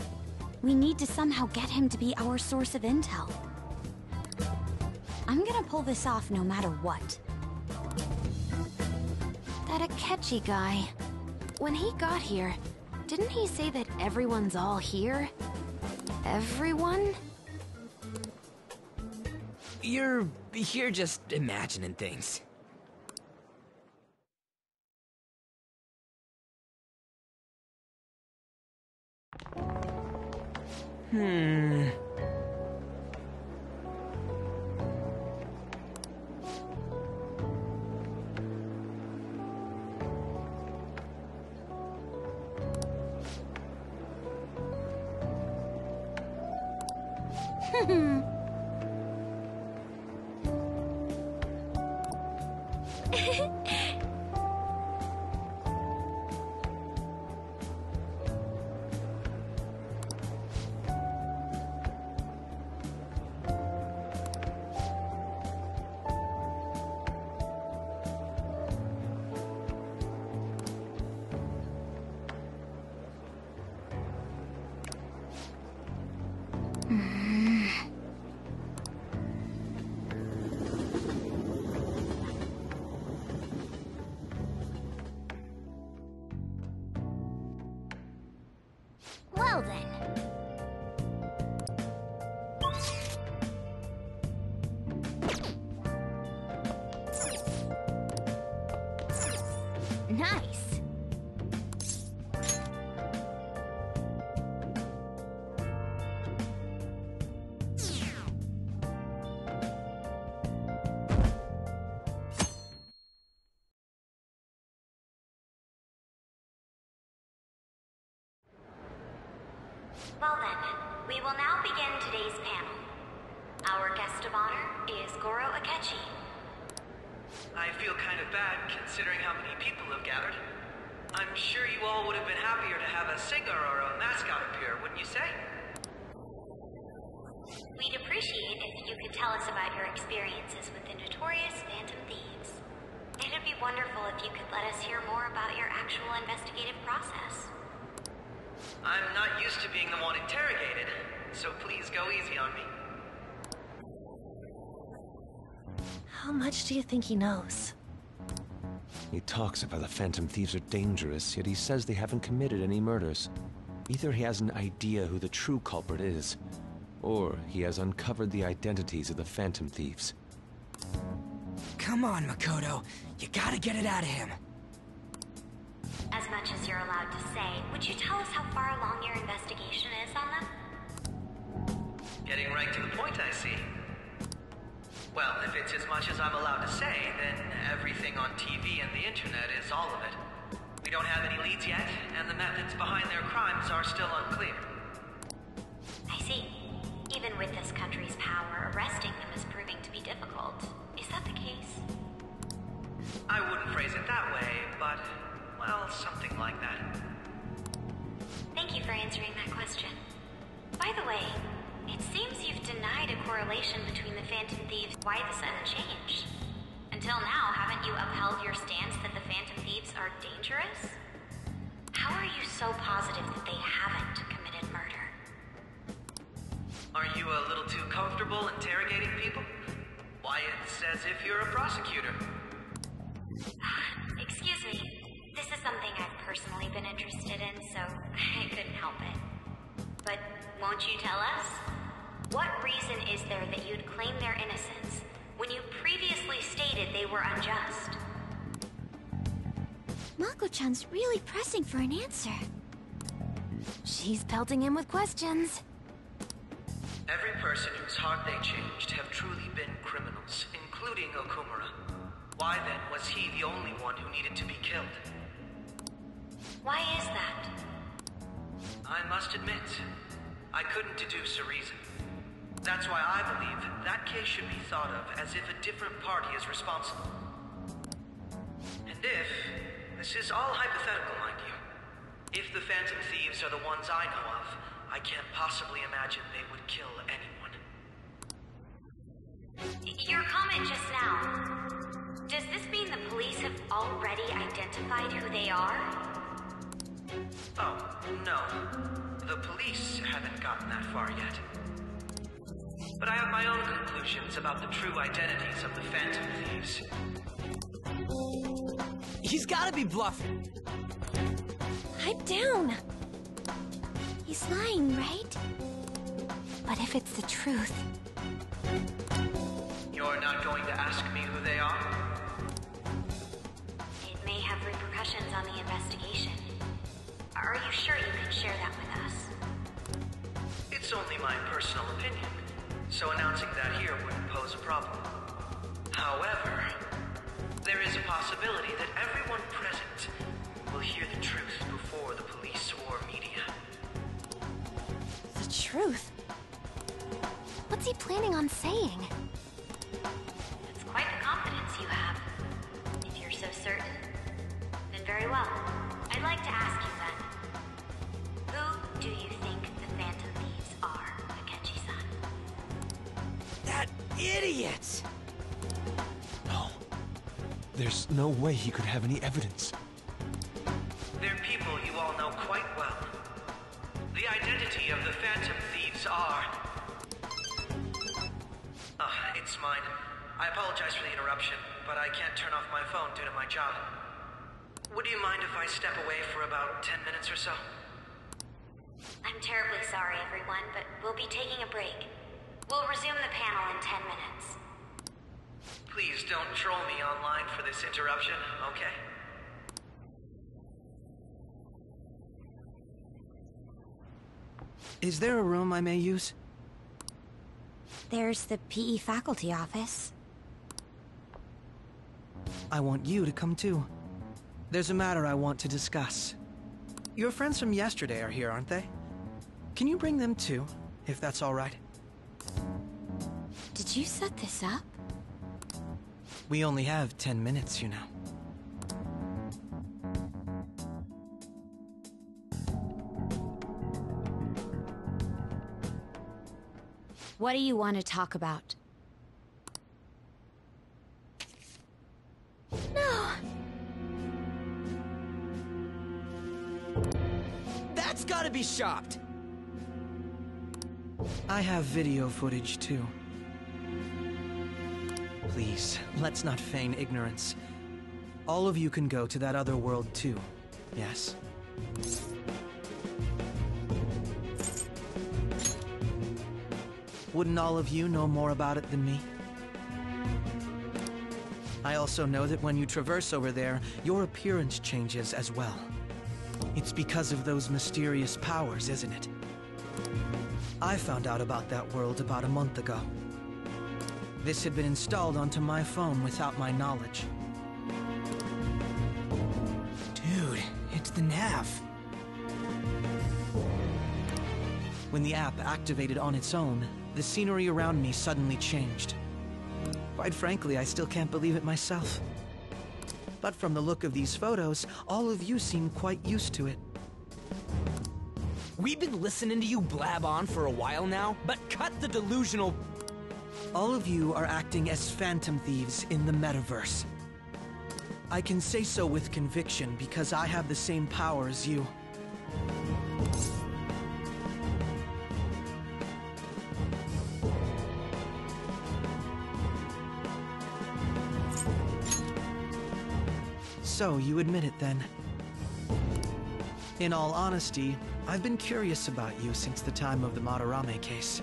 We need to somehow get him to be our source of intel. I'm gonna pull this off no matter what. That Akechi guy. When he got here, didn't he say that everyone's all here? Everyone? You're just imagining things. Well then. Nice. Well then, we will now begin today's panel. Our guest of honor is Goro Akechi. I feel kind of bad considering how many people have gathered. I'm sure you all would have been happier to have a singer or a mascot appear, wouldn't you say? We'd appreciate if you could tell us about your experiences with the notorious Phantom Thieves. It'd be wonderful if you could let us hear more about your actual investigative process. I'm not used to being the one interrogated, so please go easy on me. How much do you think he knows? He talks about the Phantom Thieves are dangerous, yet he says they haven't committed any murders. Either he has an idea who the true culprit is, or he has uncovered the identities of the Phantom Thieves. Come on, Makoto. You gotta get it out of him. As much as you're allowed to say, would you tell us how far along your investigation is on them? Getting right to the point, I see. Well, if it's as much as I'm allowed to say, then everything on TV and the internet is all of it. We don't have any leads yet, and the methods behind their crimes are still unclear. I see. Even with this country's power, arresting them is proving to be difficult. Is that the case? I wouldn't phrase it that way, but, well, something like that. Thank you for answering that question. By the way, it seems you've denied a correlation between the Phantom Thieves. Why the sudden change? Until now, haven't you upheld your stance that the Phantom Thieves are dangerous? How are you so positive that they haven't committed murder? Are you a little too comfortable interrogating people? Why, it's as if you're a prosecutor. Excuse me. This is something I've personally been interested in, so I couldn't help it. But won't you tell us? What reason is there that you'd claim their innocence when you previously stated they were unjust? Mako-chan's really pressing for an answer. She's pelting him with questions. Every person whose heart they changed have truly been criminals, including Okumura. Why then was he the only one who needed to be killed? Why is that? I must admit, I couldn't deduce a reason. That's why I believe that case should be thought of as if a different party is responsible. And if, this is all hypothetical, mind you, if the Phantom Thieves are the ones I know of, I can't possibly imagine they would kill anyone. Your comment just now, does this mean the police have already identified who they are? Oh, no. The police haven't gotten that far yet. But I have my own conclusions about the true identities of the Phantom Thieves. He's gotta be bluffing. Pipe down. He's lying, right? But if it's the truth... You're not going to ask me who they are? It may have repercussions on the investigation. Are you sure you can share that with us? It's only my personal opinion, so announcing that here wouldn't pose a problem. However, there is a possibility that everyone present will hear the truth before the police or media. The truth? What's he planning on saying? It's quite the confidence you have. If you're so certain, then very well. I'd like to ask you then. Who do you think the Phantom Thieves are, Akechi-san? That idiot! No. There's no way he could have any evidence. They're people you all know quite well. The identity of the Phantom Thieves are... it's mine. I apologize for the interruption, but I can't turn off my phone due to my job. Would you mind if I step away for about 10 minutes or so? I'm terribly sorry, everyone, but we'll be taking a break. We'll resume the panel in 10 minutes. Please don't troll me online for this interruption, okay? Is there a room I may use? There's the PE faculty office. I want you to come too. There's a matter I want to discuss. Your friends from yesterday are here, aren't they? Can you bring them too, if that's all right? Did you set this up? We only have 10 minutes, you know. What do you want to talk about? No! That's gotta be shopped! I have video footage, too. Please, let's not feign ignorance. All of you can go to that other world, too. Yes? Wouldn't all of you know more about it than me? I also know that when you traverse over there, your appearance changes as well. It's because of those mysterious powers, isn't it? I found out about that world about a month ago. This had been installed onto my phone without my knowledge. Dude, it's the nav. When the app activated on its own, the scenery around me suddenly changed. Quite frankly, I still can't believe it myself. But from the look of these photos, all of you seem quite used to it. We've been listening to you blab on for a while now, but cut the delusional... All of you are acting as phantom thieves in the metaverse. I can say so with conviction because I have the same power as you. So, you admit it then. In all honesty, I've been curious about you since the time of the Madarame case.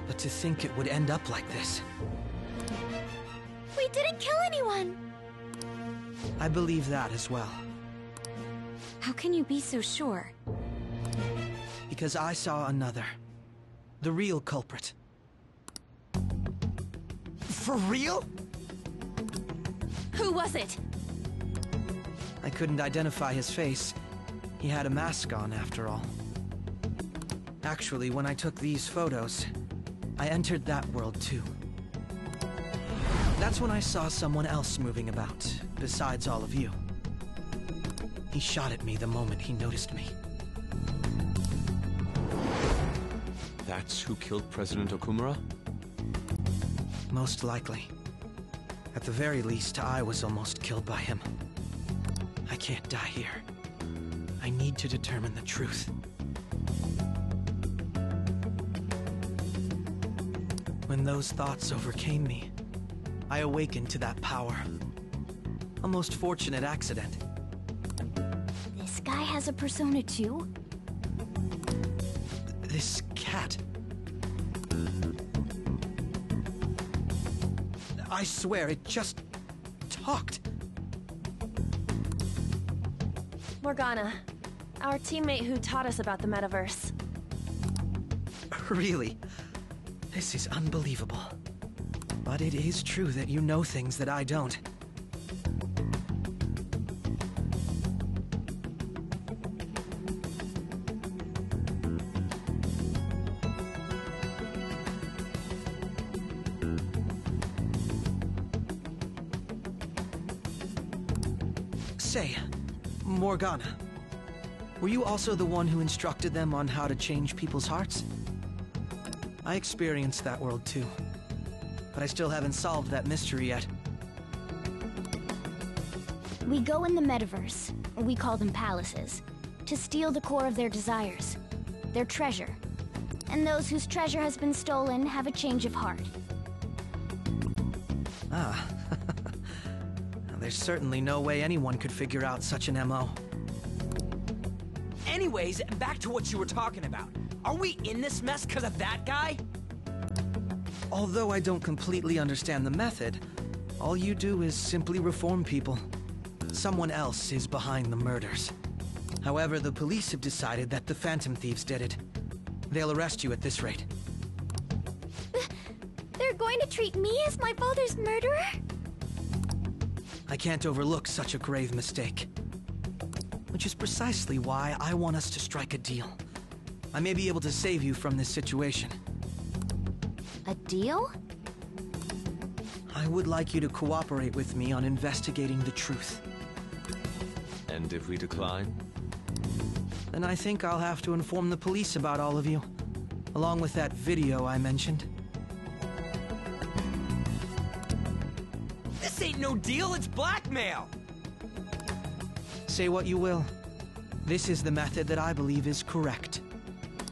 But to think it would end up like this. We didn't kill anyone! I believe that as well. How can you be so sure? Because I saw another. The real culprit. For real? Who was it? I couldn't identify his face. He had a mask on, after all. Actually, when I took these photos, I entered that world too. That's when I saw someone else moving about, besides all of you. He shot at me the moment he noticed me. That's who killed President Okumura? Most likely. At the very least, I was almost killed by him. I can't die here. I need to determine the truth. When those thoughts overcame me, I awakened to that power. A most fortunate accident. This guy has a persona too? This cat. I swear, it just talked. Morgana, our teammate who taught us about the metaverse. Really? This is unbelievable. But it is true that you know things that I don't. Say, Morgana, were you also the one who instructed them on how to change people's hearts? I experienced that world too, but I still haven't solved that mystery yet. We go in the metaverse, we call them palaces, to steal the core of their desires, their treasure. And those whose treasure has been stolen have a change of heart. Ah. There's certainly no way anyone could figure out such an MO. Anyways, back to what you were talking about. Are we in this mess because of that guy? Although I don't completely understand the method, all you do is simply reform people. Someone else is behind the murders. However, the police have decided that the Phantom Thieves did it. They'll arrest you at this rate. They're going to treat me as my father's murderer? I can't overlook such a grave mistake. Which is precisely why I want us to strike a deal. I may be able to save you from this situation. A deal? I would like you to cooperate with me on investigating the truth. And if we decline? Then I think I'll have to inform the police about all of you, along with that video I mentioned. This ain't no deal, it's blackmail! Say what you will. This is the method that I believe is correct.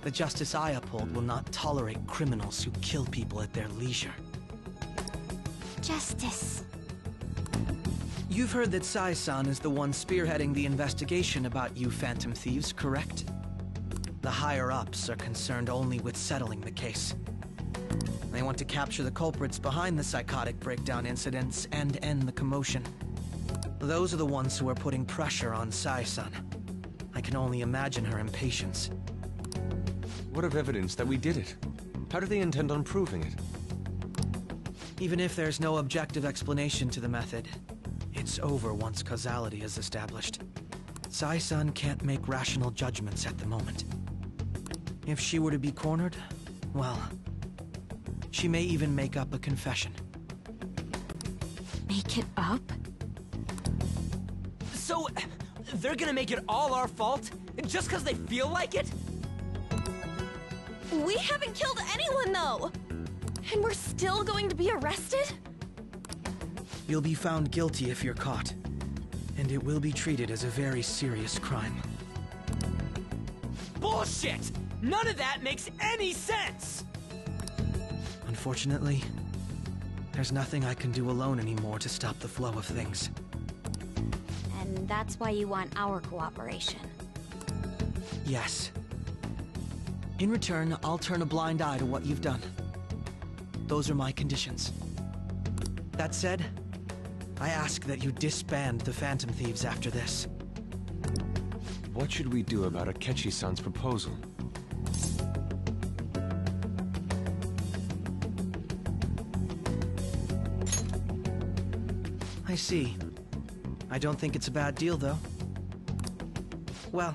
The justice I uphold will not tolerate criminals who kill people at their leisure. Justice. You've heard that Sai-san is the one spearheading the investigation about you Phantom Thieves, correct? The higher-ups are concerned only with settling the case. They want to capture the culprits behind the psychotic breakdown incidents and end the commotion. Those are the ones who are putting pressure on Sai-san. I can only imagine her impatience. What of evidence that we did it? How do they intend on proving it? Even if there's no objective explanation to the method, it's over once causality is established. Sai-san can't make rational judgments at the moment. If she were to be cornered, well, she may even make up a confession. Make it up? So, they're gonna make it all our fault? Just because they feel like it? We haven't killed anyone, though! And we're still going to be arrested? You'll be found guilty if you're caught. And it will be treated as a very serious crime. Bullshit! None of that makes any sense! Unfortunately, there's nothing I can do alone anymore to stop the flow of things. And that's why you want our cooperation. Yes. In return, I'll turn a blind eye to what you've done. Those are my conditions. That said, I ask that you disband the Phantom Thieves after this. What should we do about Akechi-san's proposal? I see. I don't think it's a bad deal, though. Well,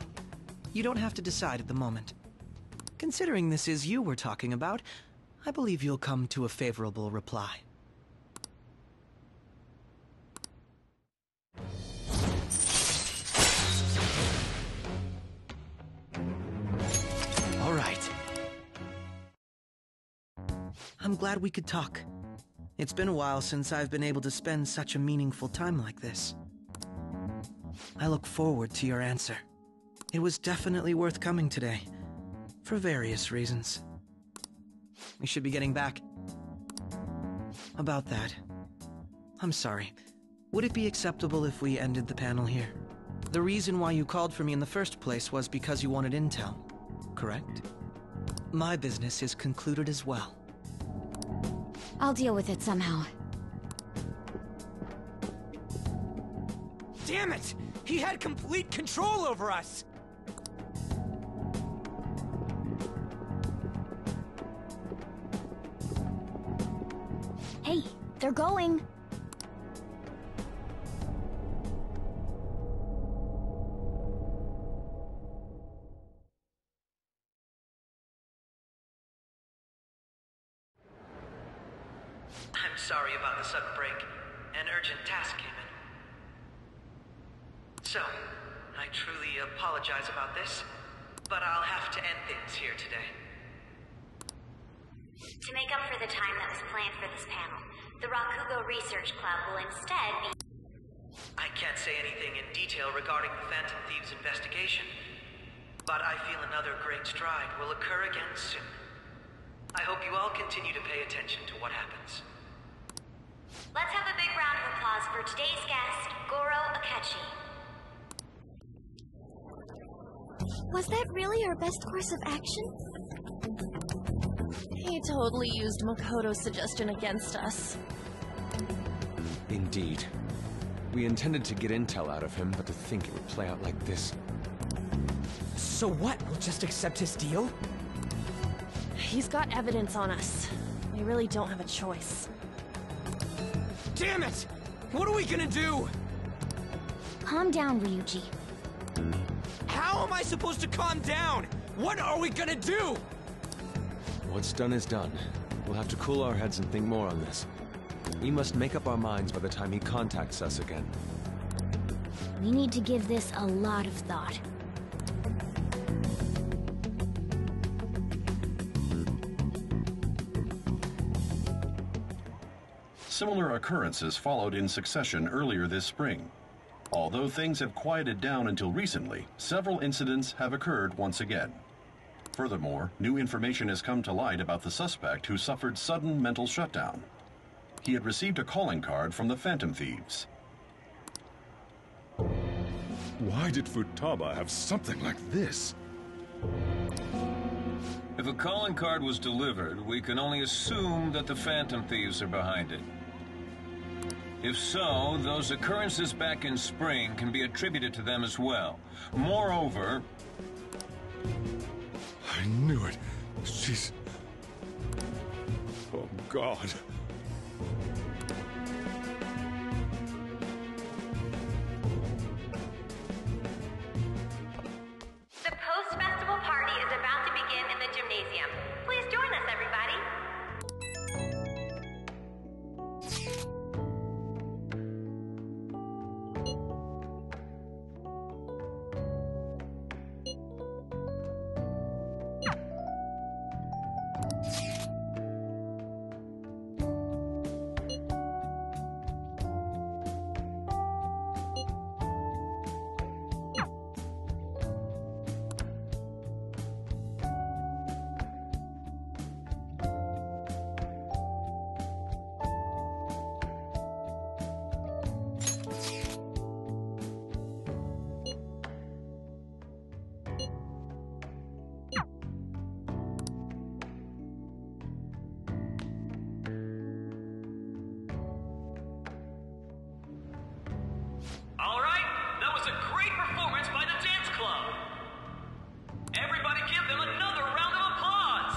you don't have to decide at the moment. Considering this is you we're talking about, I believe you'll come to a favorable reply. All right. I'm glad we could talk. It's been a while since I've been able to spend such a meaningful time like this. I look forward to your answer. It was definitely worth coming today, for various reasons. We should be getting back. About that, I'm sorry. Would it be acceptable if we ended the panel here? The reason why you called for me in the first place was because you wanted intel, correct? My business is concluded as well. I'll deal with it somehow. Damn it! He had complete control over us! Hey, they're going. I'm sorry about the sudden break. An urgent task came in. So, I truly apologize about this, but I'll have to end things here today. To make up for the time that was planned for this panel, the Rakugo Research Club will instead be... I can't say anything in detail regarding the Phantom Thieves investigation, but I feel another great stride will occur again soon. I hope you all continue to pay attention to what happens. Let's have a big round of applause for today's guest, Goro Akechi. Was that really our best course of action? He totally used Makoto's suggestion against us. Indeed. We intended to get intel out of him, but to think it would play out like this. So what? We'll just accept his deal? He's got evidence on us. We really don't have a choice. Damn it! What are we gonna do? Calm down, Ryuji. How am I supposed to calm down? What are we gonna do? What's done is done. We'll have to cool our heads and think more on this. We must make up our minds by the time he contacts us again. We need to give this a lot of thought. Similar occurrences followed in succession earlier this spring. Although things have quieted down until recently, several incidents have occurred once again. Furthermore, new information has come to light about the suspect who suffered sudden mental shutdown. He had received a calling card from the Phantom Thieves. Why did Futaba have something like this? If a calling card was delivered, we can only assume that the Phantom Thieves are behind it. If so, those occurrences back in spring can be attributed to them as well. Moreover... I knew it. She's... Oh, God. The post-festival party is about to begin in the gymnasium. Please join us, everybody. Club. Everybody give them another round of applause!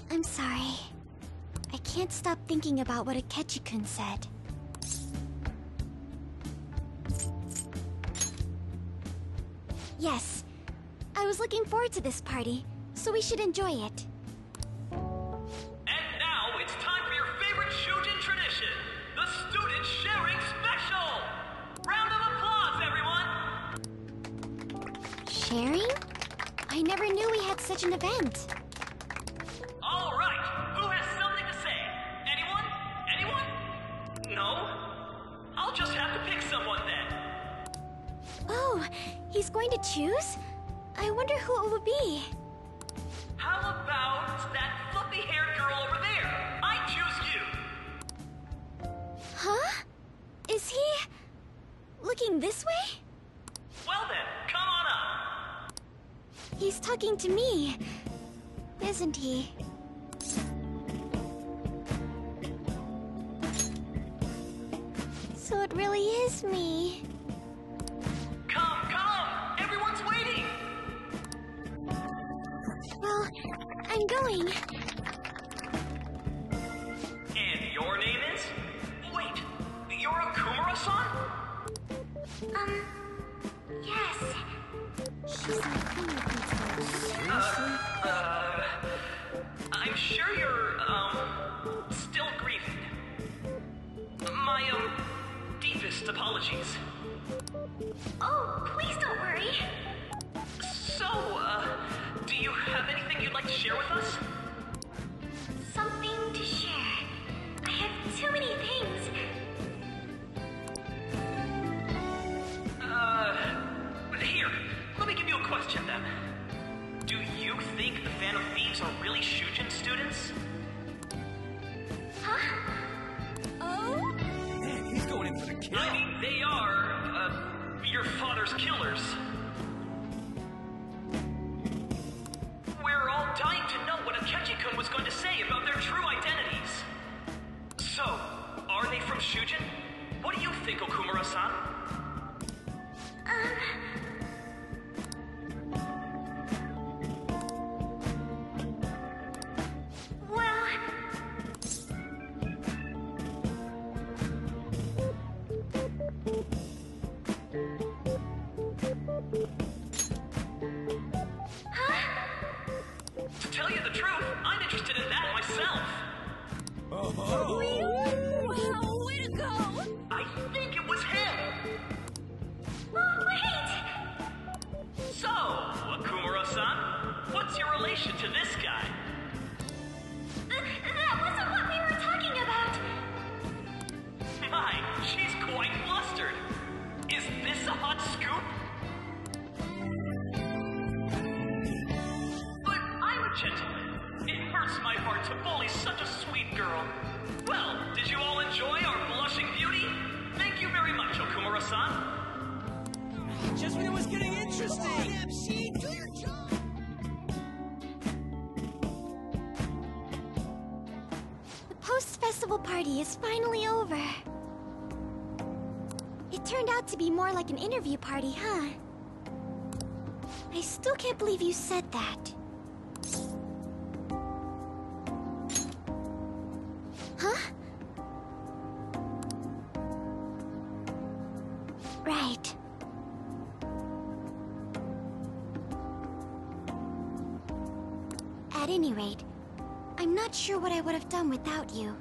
I'm sorry. I can't stop thinking about what Akechi-kun said. Yes. I was looking forward to this party, so we should enjoy it. And now it's time for your favorite Shujin tradition, the Student Sharing Special! Round of applause, everyone! Sharing? I never knew we had such an event. All right, who has something to say? Anyone? Anyone? No? I'll just have to pick someone then. Oh, he's going to choose? I wonder who it would be. How about that fluffy-haired girl over there? I choose you. Huh? Is he... looking this way? Well then, come on up. He's talking to me, isn't he? So it really is me. Come! Everyone's waiting! Well, I'm going. And your name is? Wait, you're Okumura-san? Yes. She's my I'm sure you're, still grieving. My, deepest apologies. Oh, please don't worry. So, do you have anything you'd like to share with us? Something to share. I have too many things. Here, let me give you a question then. Do you think the Phantom Thieves are really Shujin students? Huh? Oh? Man, he's going in for the kill. I mean, they are, your father's killers. We're all dying to know what Akechi-kun was going to say about their true identities. So, are they from Shujin? What do you think, Okumura-san? Well... To tell you the truth, I'm interested in that myself. Wow, way to go! I think it was him. Oh, wait! So, Okumura-san, what's your relation to this guy? That wasn't what we were talking about! My, she's quite flustered. Is this a hot scoop? But I'm a gentleman. It hurts my heart to bully such a sweet girl. Well, did you all enjoy our blushing beauty? Thank you very much, Okumura-san. Just when it was getting interesting! MC, do your job! The post-festival party is finally over. It turned out to be more like an interview party, huh? I still can't believe you said that. Huh? Right. At any rate, I'm not sure what I would have done without you.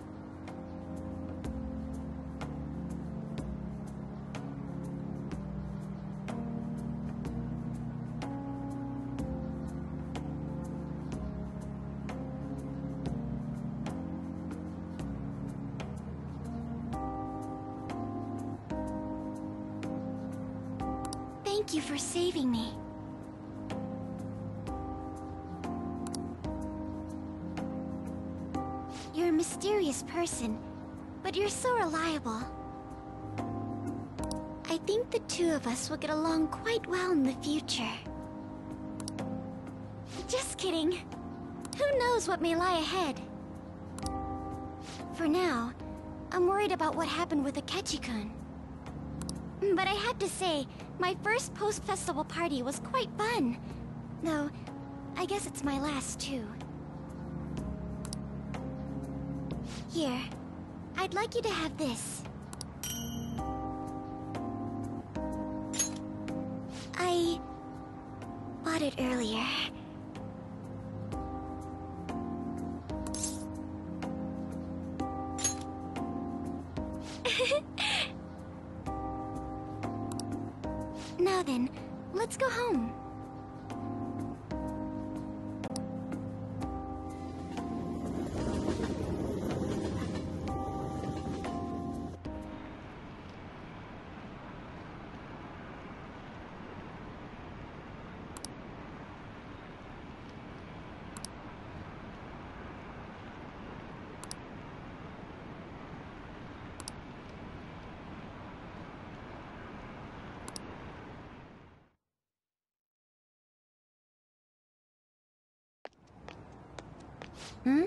Thank you for saving me. You're a mysterious person, but you're so reliable. I think the two of us will get along quite well in the future. Just kidding. Who knows what may lie ahead? For now, I'm worried about what happened with Akechi-kun. But I have to say, my first post-festival party was quite fun. Though, I guess it's my last too. Here, I'd like you to have this. I bought it earlier. Now then, let's go home. Hmm?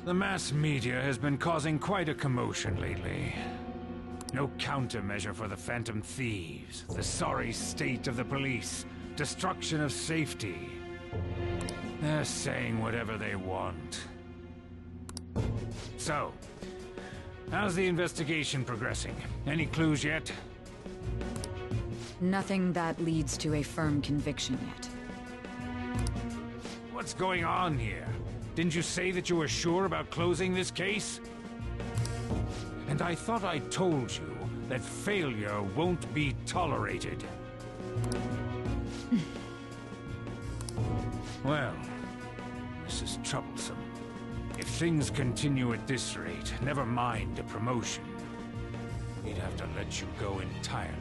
The mass media has been causing quite a commotion lately. No countermeasure for the Phantom Thieves, the sorry state of the police, destruction of safety. They're saying whatever they want. So, how's the investigation progressing? Any clues yet? Nothing that leads to a firm conviction yet. What's going on here? Didn't you say that you were sure about closing this case? And I thought I told you that failure won't be tolerated. Well, this is troublesome. If things continue at this rate, never mind a promotion. We'd have to let you go entirely.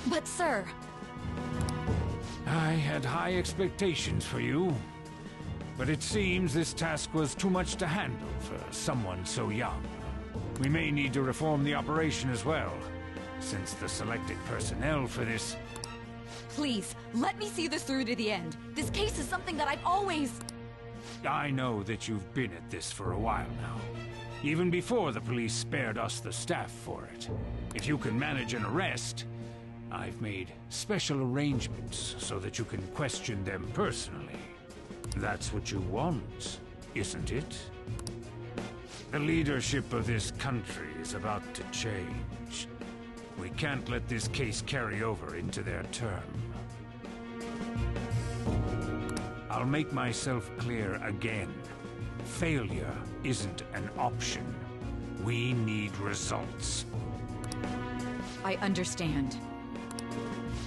But sir... I had high expectations for you, but it seems this task was too much to handle for someone so young. We may need to reform the operation as well, since the selected personnel for this... Please, let me see this through to the end. This case is something that I've always... I know that you've been at this for a while now, even before the police spared us the staff for it. If you can manage an arrest, I've made special arrangements so that you can question them personally. That's what you want, isn't it? The leadership of this country is about to change. We can't let this case carry over into their term. I'll make myself clear again. Failure isn't an option. We need results. I understand.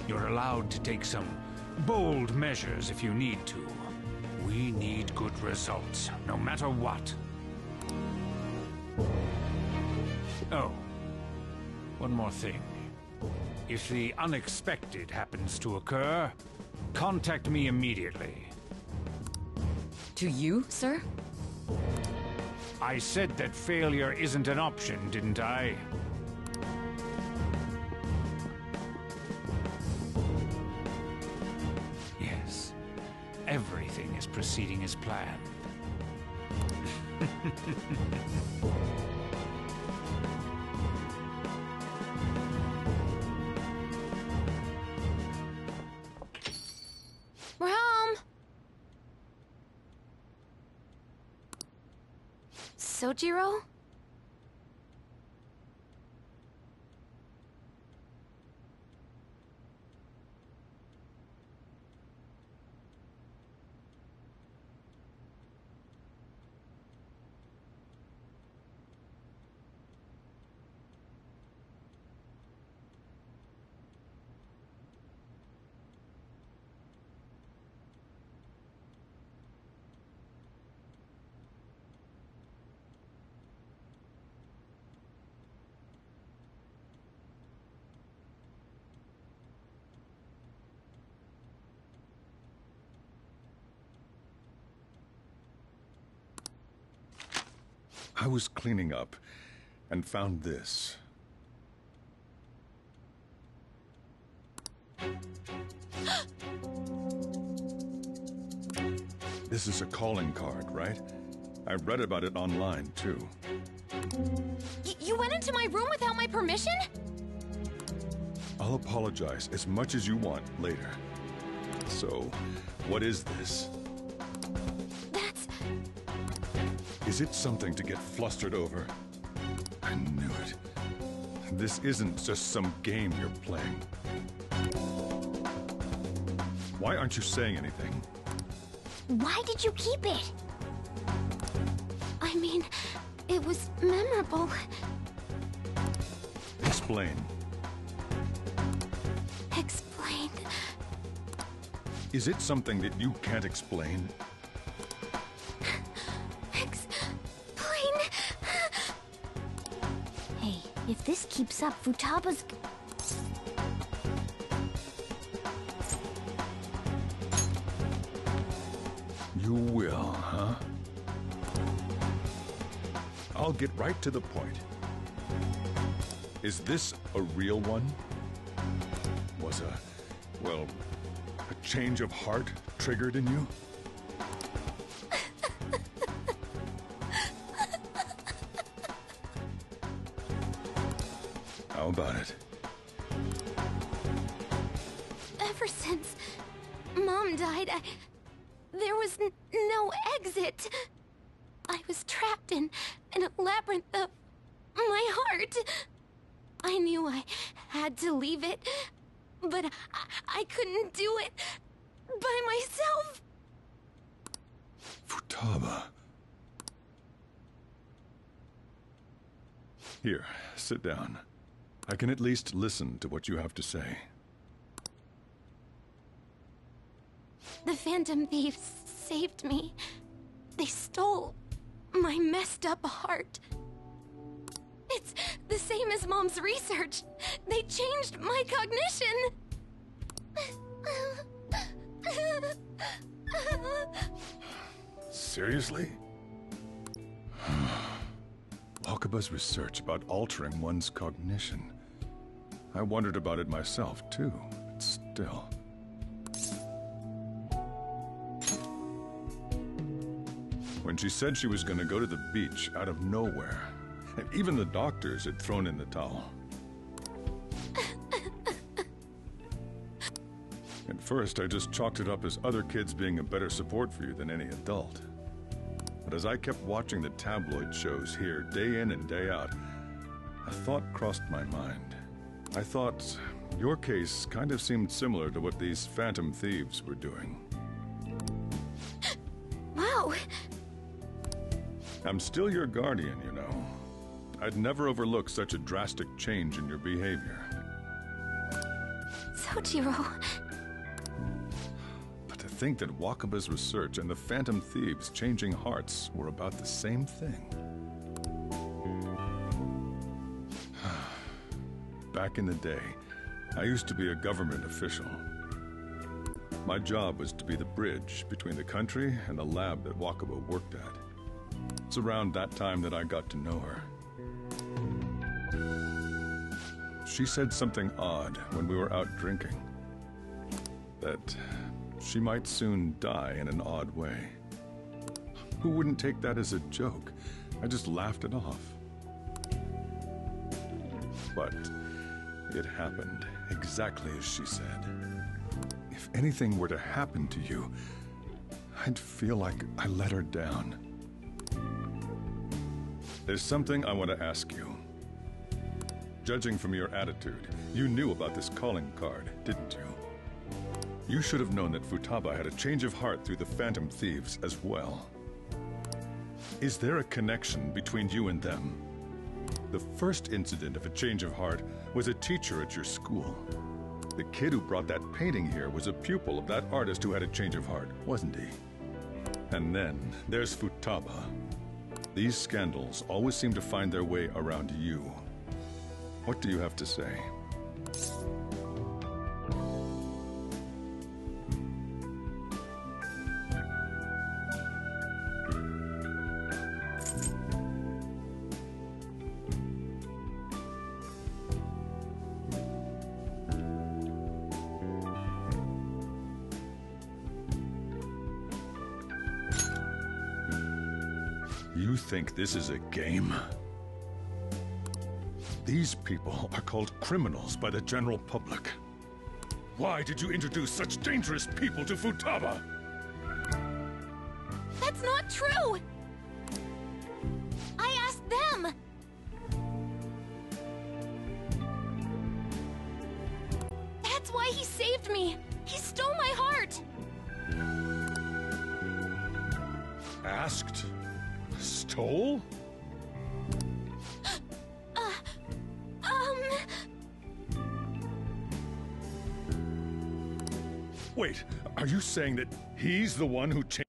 You're allowed to take some bold measures if you need to. We need good results, no matter what. Oh, one more thing. If the unexpected happens to occur, contact me immediately. To you, sir? I said that failure isn't an option, didn't I? Yes. Everything is proceeding as planned. We're home! Sojiro? I was cleaning up and found this. This is a calling card, right? I read about it online, too. You went into my room without my permission? I'll apologize as much as you want later. So, what is this? Is it something to get flustered over? I knew it. This isn't just some game you're playing. Why aren't you saying anything? Why did you keep it? I mean, it was memorable. Explain. Explain. Is it something that you can't explain? If this keeps up, Futaba's... You will, huh? I'll get right to the point. Is this a real one? Was well, a change of heart triggered in you? How about it? Ever since Mom died, there was no exit. I was trapped in a labyrinth of my heart. I knew I had to leave it, but I couldn't do it by myself. Futaba. Here, sit down. I can at least listen to what you have to say. The Phantom Thieves saved me. They stole my messed up heart. It's the same as Mom's research. They changed my cognition. Seriously? Wakaba's research about altering one's cognition. I wondered about it myself, too, but still. When she said she was going to go to the beach out of nowhere, and even the doctors had thrown in the towel. At first, I just chalked it up as other kids being a better support for you than any adult. But as I kept watching the tabloid shows here day in and day out, a thought crossed my mind. I thought your case kind of seemed similar to what these Phantom Thieves were doing. Wow! I'm still your guardian, you know. I'd never overlook such a drastic change in your behavior. Sojiro... But to think that Wakaba's research and the Phantom Thieves' changing hearts were about the same thing. Back in the day, I used to be a government official. My job was to be the bridge between the country and the lab that Wakaba worked at. It's around that time that I got to know her. She said something odd when we were out drinking. That she might soon die in an odd way. Who wouldn't take that as a joke? I just laughed it off. But it happened exactly as she said. If anything were to happen to you, I'd feel like I let her down. There's something I want to ask you. Judging from your attitude, you knew about this calling card, didn't you? You should have known that Futaba had a change of heart through the Phantom Thieves as well. Is there a connection between you and them? The first incident of a change of heart was a teacher at your school. The kid who brought that painting here was a pupil of that artist who had a change of heart, wasn't he? And then there's Futaba. These scandals always seem to find their way around you. What do you have to say? You think this is a game? These people are called criminals by the general public. Why did you introduce such dangerous people to Futaba? That's not true! I asked them! That's why he saved me! He stole my heart! Asked? Stole? Wait, are you saying that he's the one who changed?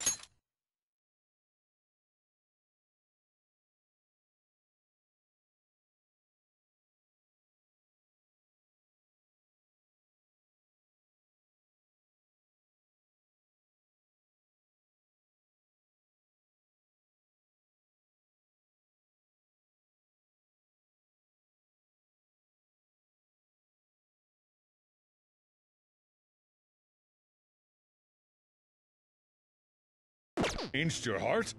Changed your heart?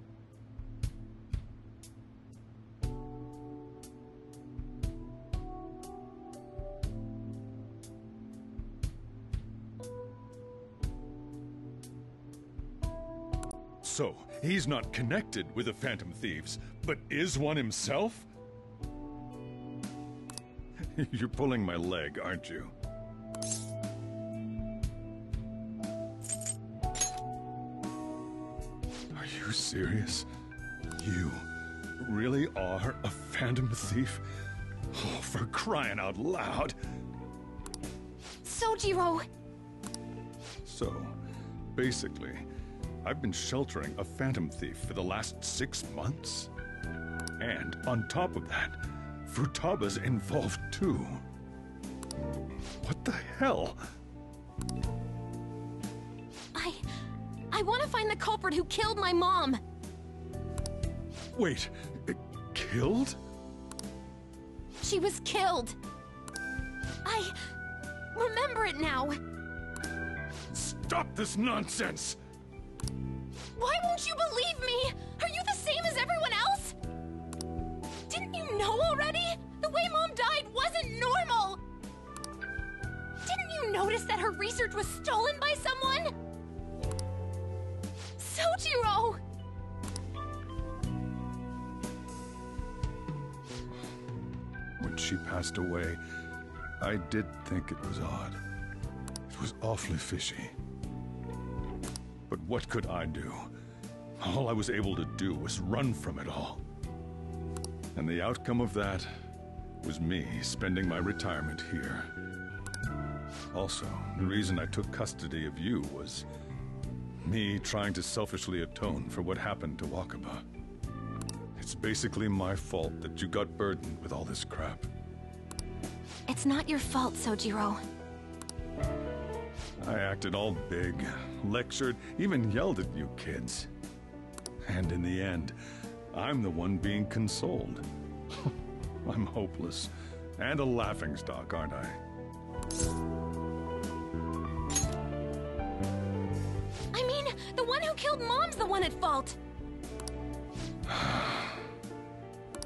So, he's not connected with the Phantom Thieves, but is one himself? You're pulling my leg, aren't you? Are you serious? You really are a Phantom Thief? Oh, for crying out loud! Sojiro! So, basically, I've been sheltering a Phantom Thief for the last 6 months. And on top of that, Futaba's involved too. What the hell? I want to find the culprit who killed my mom. Wait, killed? She was killed. I remember it now. Stop this nonsense! Why won't you believe me? Are you the same as everyone else? Didn't you know already? The way Mom died wasn't normal. Didn't you notice that her research was stolen by someone? Sojiro! When she passed away, I did think it was odd. It was awfully fishy. But what could I do? All I was able to do was run from it all. And the outcome of that was me spending my retirement here. Also, the reason I took custody of you was me trying to selfishly atone for what happened to Wakaba. It's basically my fault that you got burdened with all this crap. It's not your fault, Sojiro. I acted all big, lectured, even yelled at you kids. And in the end, I'm the one being consoled. I'm hopeless. And a laughingstock, aren't I? I mean, the one who killed Mom's the one at fault.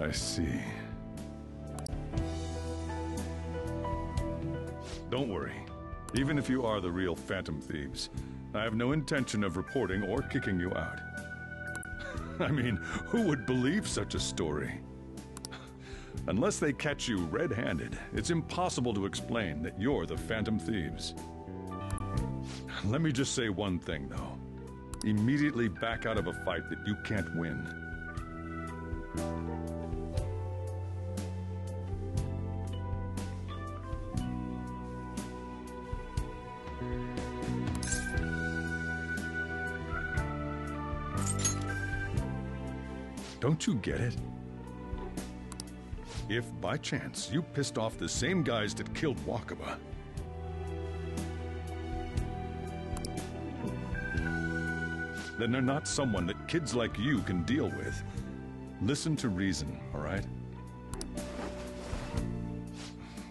I see. Don't worry. Even if you are the real Phantom Thieves, I have no intention of reporting or kicking you out. I mean, who would believe such a story? Unless they catch you red-handed, it's impossible to explain that you're the Phantom Thieves. Let me just say one thing, though. Immediately back out of a fight that you can't win. Don't you get it? If, by chance, you pissed off the same guys that killed Wakaba, then they're not someone that kids like you can deal with. Listen to reason, all right?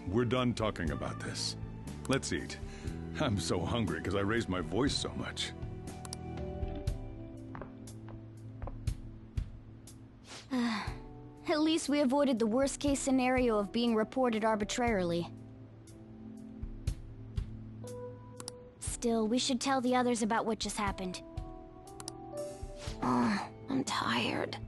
We're done talking about this. Let's eat. I'm so hungry because I raised my voice so much. At least we avoided the worst-case scenario of being reported arbitrarily. Still, we should tell the others about what just happened. Oh, I'm tired.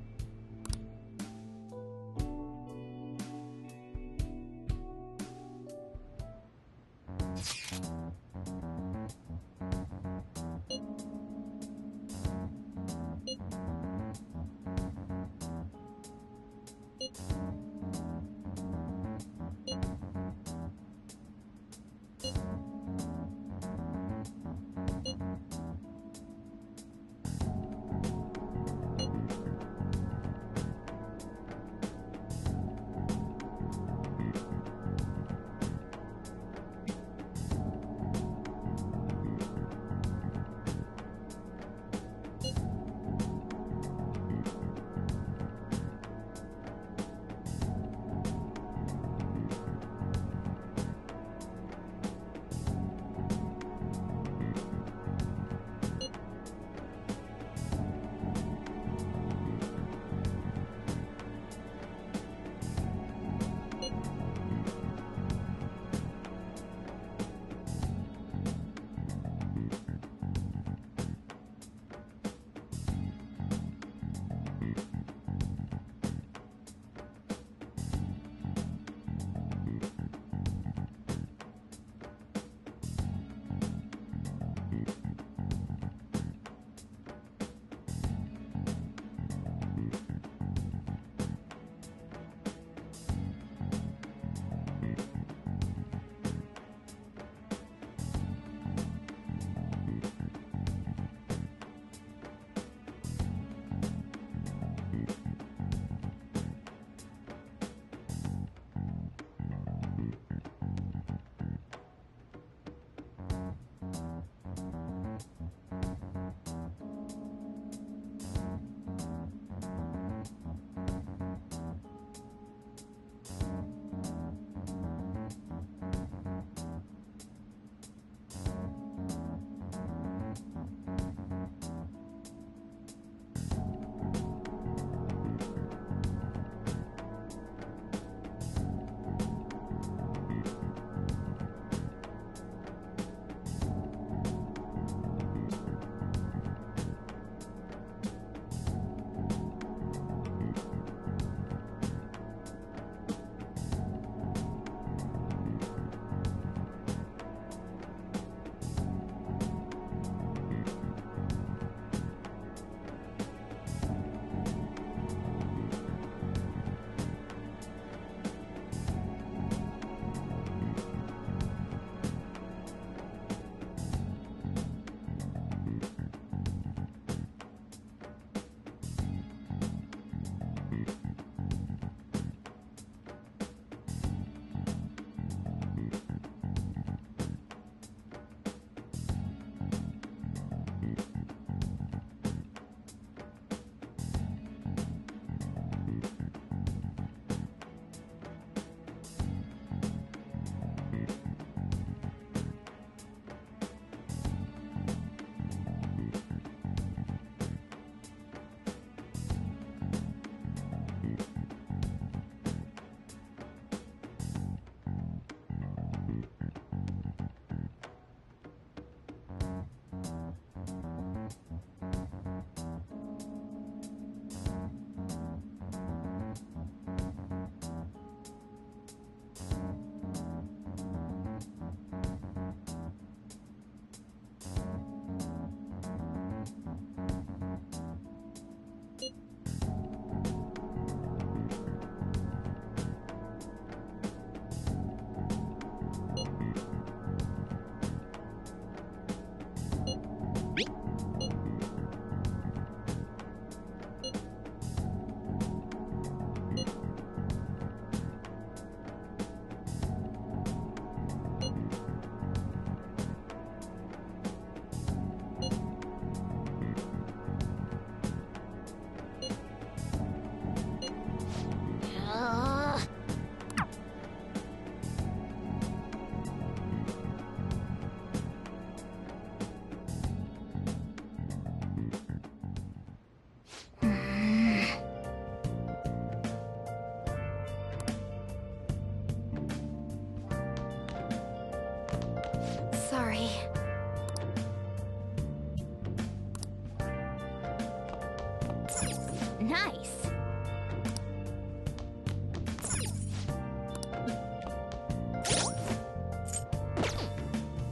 Nice.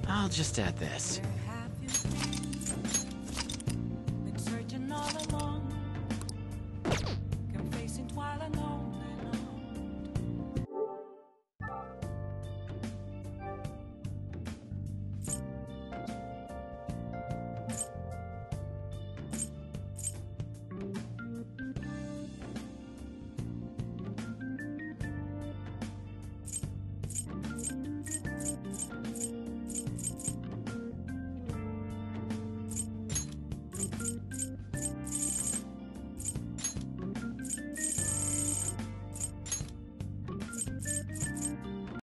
I'll just add this.